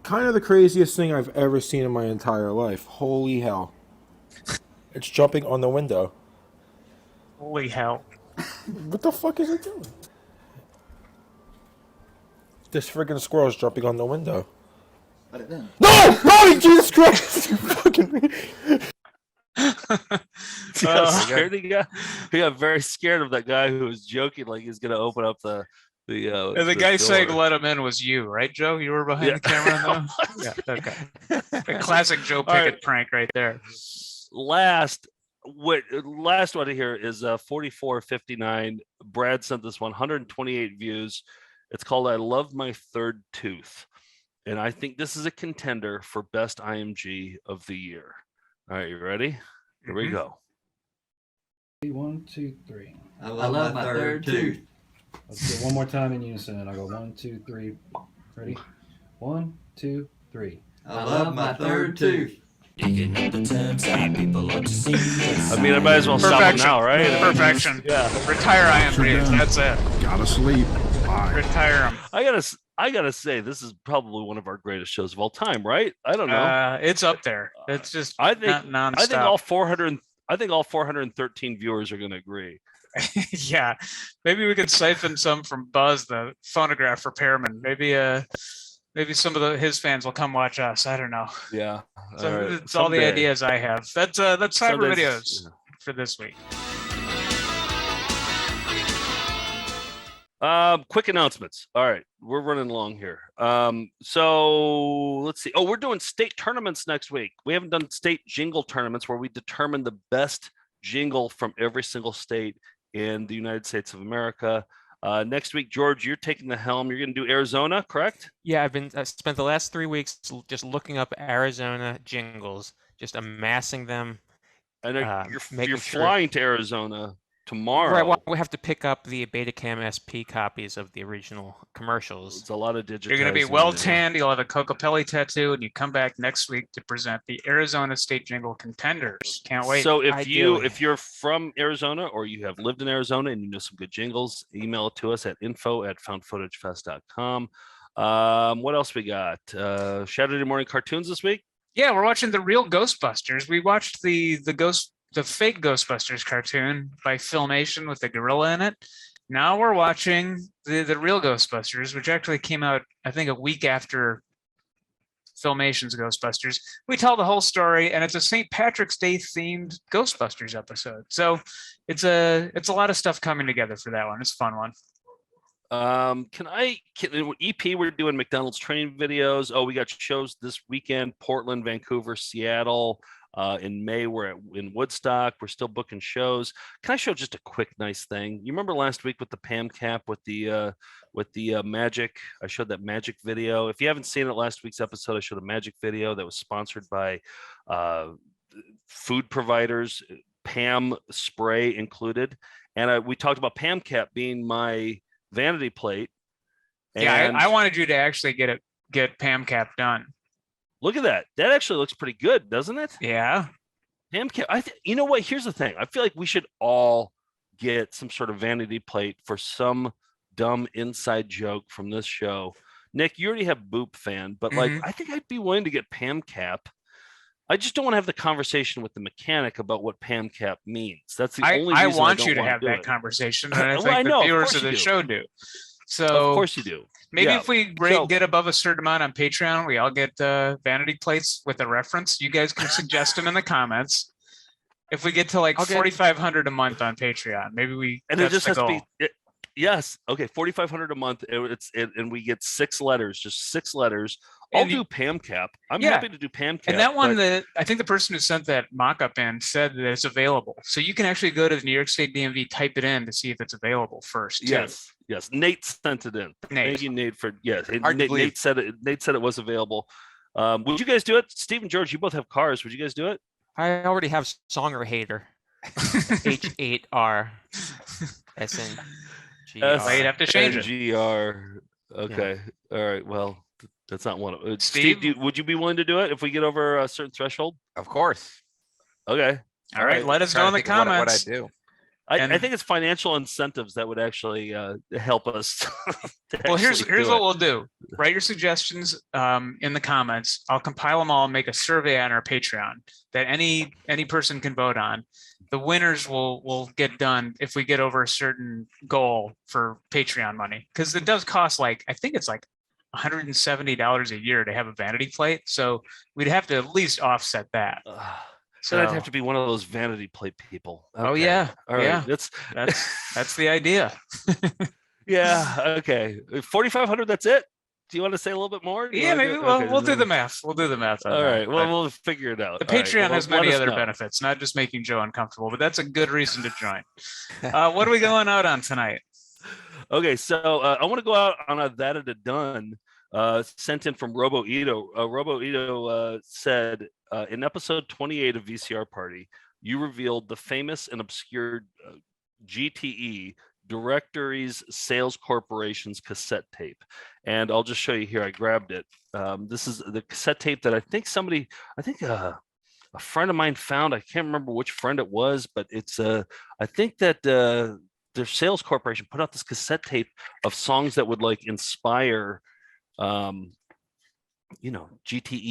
Kind of the craziest thing I've ever seen in my entire life. Holy hell. It's jumping on the window. Holy hell. What the fuck is it doing? This friggin' squirrel is jumping on the window. Let it in. No! No! Jesus Christ! You fucking... Scared he got very scared of that guy who was joking like he's gonna open up the and the guy saying "let him in" was you, right, Joe? You were behind the camera. Yeah. Okay. A classic Joe Pickett prank right there. Last one here is 4459. Brad sent this 128 views. It's called "I Love My Third Tooth," and I think this is a contender for best IMG of the year. All right, you ready? Here we go. 1, 2, 3. I love my third tooth. Let's do it one more time in unison, and I go 1, 2, 3. Ready? 1, 2, 3. I love my third tooth. I mean, I might as well stop it now, right? Perfection. Yeah. Retire IMG. That's it. Gotta sleep. Bye. Retire them. I gotta say, this is probably one of our greatest shows of all time, right? I don't know. It's up there. It's just I think nonstop. I think all 413 viewers are gonna agree. Yeah, maybe we could siphon some from Buzz, the phonograph repairman. Maybe some of his fans will come watch us. I don't know. Yeah, so it's all the ideas I have. That's cyber videos for this week. Quick announcements. All right, we're running along here. So let's see. Oh, we're doing state tournaments next week. We haven't done state jingle tournaments where we determine the best jingle from every single state in the United States of America. Next week, George, you're taking the helm. You're going to do Arizona, correct? Yeah, I spent the last 3 weeks just looking up Arizona jingles, just amassing them. And you're flying to Arizona tomorrow. Right, well, we have to pick up the Betacam SP copies of the original commercials. It's a lot of digitizing. You're going to be well tanned. You'll have a Cocopelli tattoo, and you come back next week to present the Arizona State Jingle contenders. Can't wait. So if you're from Arizona or you have lived in Arizona and you know some good jingles, email it to us at info@foundfootagefest.com. What else we got? Saturday morning cartoons this week? Yeah, we're watching the real Ghostbusters. We watched the the fake Ghostbusters cartoon by Filmation with the gorilla in it. Now we're watching the real Ghostbusters, which actually came out, I think, a week after Filmation's Ghostbusters. We tell the whole story, and it's a St. Patrick's Day themed Ghostbusters episode. So it's a lot of stuff coming together for that one. It's a fun one. EP, we're doing McDonald's training videos. Oh, we got shows this weekend: Portland, Vancouver, Seattle. In May, we're in Woodstock. We're still booking shows. Can I show just a quick, nice thing? You remember last week with the Pam cap with the magic? I showed that magic video. If you haven't seen it, last week's episode, I showed a magic video that was sponsored by food providers, Pam spray included, and we talked about Pam cap being my vanity plate. Yeah, I wanted you to actually get Pam cap done. Look at that. That actually looks pretty good, doesn't it? Yeah. Pam cap. You know what? Here's the thing. I feel like we should all get some sort of vanity plate for some dumb inside joke from this show. Nick, you already have Boop Fan, but like, I think I'd be willing to get Pam cap. I just don't want to have the conversation with the mechanic about what Pam cap means. That's the only reason I want you to want have that conversation, and I think I know, the viewers of the show do. So of course you do. Maybe if we get above a certain amount on Patreon, we all get vanity plates with a reference. You guys can suggest them in the comments. If we get to like 4,500 a month on Patreon, maybe we. And it just has to be. Yes. Okay. 4,500 a month. And we get 6 letters, just 6 letters. I'll do Pam cap. I'm happy to do Pam cap. And that one, I think the person who sent that mock-up in said that it's available. So you can actually go to the New York State DMV, type it in to see if it's available first. Yes. Yes. Nate sent it in. Thank you, Nate, for Nate said it. Nate said it was available. Would you guys do it? Steve and George, you both have cars. Would you guys do it? I already have Songer Hater. H8R. SNGR. You'd have to change it. NGR. Okay. Yeah. All right. Well, that's not one of Steve, would you be willing to do it if we get over a certain threshold? Of course. Okay. All right. Let us know in the comments. What I do. I think it's financial incentives that would actually help us. Well, here's what we'll do. Write your suggestions in the comments. I'll compile them all and make a survey on our Patreon that any person can vote on. The winners will get done if we get over a certain goal for Patreon money, because it does cost I think it's like $170 a year to have a vanity plate. So we'd have to at least offset that. So I'd have to be one of those vanity plate people. Okay. Oh yeah. All right. Yeah. That's the idea. Yeah. Okay. 4,500. That's it. Do you want to say a little bit more? Yeah, maybe. We'll do the math. We'll do the math. All right. Well, we'll figure it out. The Patreon has many other benefits, not just making Joe uncomfortable, but that's a good reason to join. What are we going out on tonight? Okay, so I want to go out on a That It Done sent in from Robo Ito. Robo Ito said, in episode 28 of VCR Party, you revealed the famous and obscure GTE, Directories Sales Corporation's cassette tape. And I'll just show you here. I grabbed it. This is the cassette tape that I think a friend of mine found. I can't remember which friend it was, but it's I think that their sales corporation put out this cassette tape of songs that would inspire GTE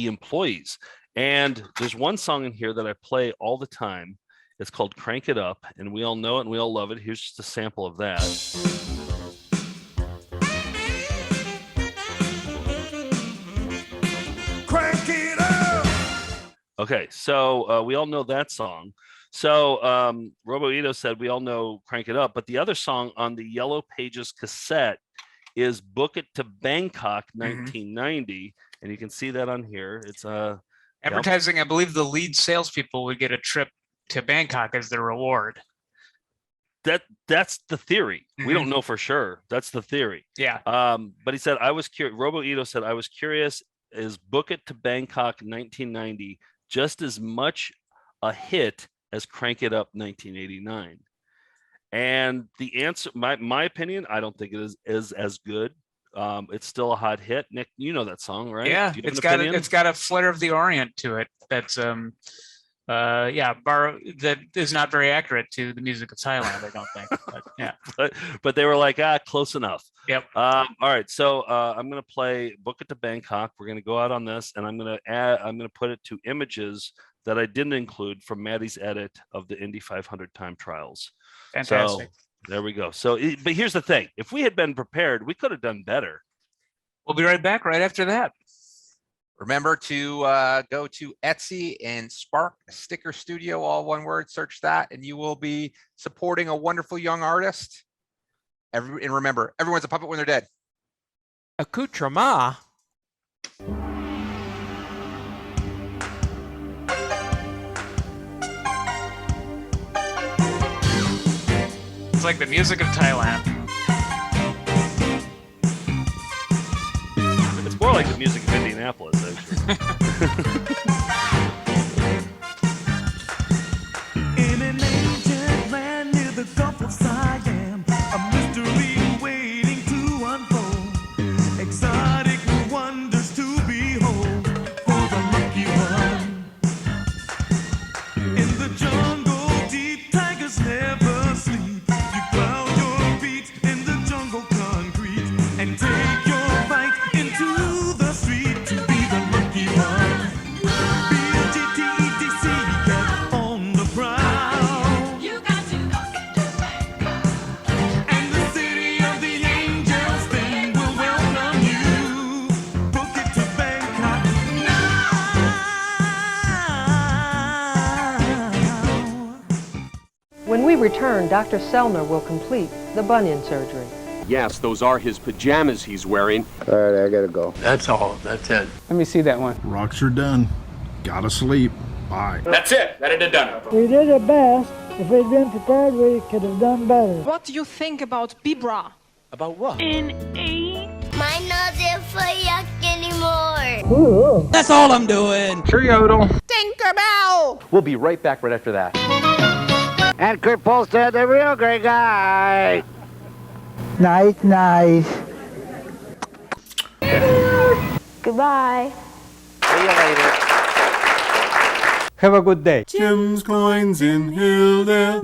employees. And there's one song in here that I play all the time. It's called Crank It Up, and we all know it and we all love it. Here's just a sample of that. Crank it up. Okay, so we all know that song. So Robo Ito said we all know Crank It Up, but the other song on the Yellow Pages cassette is Book It to Bangkok 1990, and you can see that on here. It's advertising. I believe the lead salespeople would get a trip to Bangkok as their reward. That's the theory. We don't know for sure. That's the theory. Yeah. But he said I was curious. Robo Ito said I was curious. Is Book It to Bangkok 1990 just as much a hit as Crank It Up 1989? And the answer, my opinion, I don't think it is as good. It's still a hot hit. Nick, you know that song, right? Yeah, it's got a flair of the Orient to it. That's that is not very accurate to the music of Thailand, I don't think. But, yeah, but they were like, close enough. Yep. All right, so I'm gonna play Book It to Bangkok. We're gonna go out on this, and I'm gonna put it to images that I didn't include from Maddie's edit of the Indy 500 time trials. Fantastic. So there we go. So, but here's the thing: if we had been prepared, we could have done better. We'll be right back right after that. Remember to go to Etsy and Spark Sticker Studio, all one word, search that, and you will be supporting a wonderful young artist. And remember, everyone's a puppet when they're dead. Accoutrement. It's like the music of Thailand. It's more like the music of Indianapolis, actually. In an ancient land near the Gulf of Siam, a mystery waiting to unfold. Exotic wonders to behold for the lucky one. In the jungle deep, tigers never sleep. You plow your feet in the jungle concrete and take your fight into the street to be the lucky one. B-O-G-T-E-D-C, get on the prowl. You got to and the city of the angels then will welcome you. Book it to Bangkok now. When we return, Dr. Sellner will complete the bunion surgery. Yes, those are his pajamas he's wearing. All right, I gotta go. That's all. That's it. Let me see that one. Rocks are done. Gotta sleep. Bye. That's it. That it done. We did our best. If we'd been prepared, we could have done better. What do you think about Bibra? About what? In 8. Mine not there for yuck anymore. Ooh. That's all I'm doing. Cheerio. Tinkerbell! We'll be right back right after that. And Kurt Polstead, the real great guy. Nice, nice. Goodbye. See you later. Have a good day. Jim's Coins in Hilldale.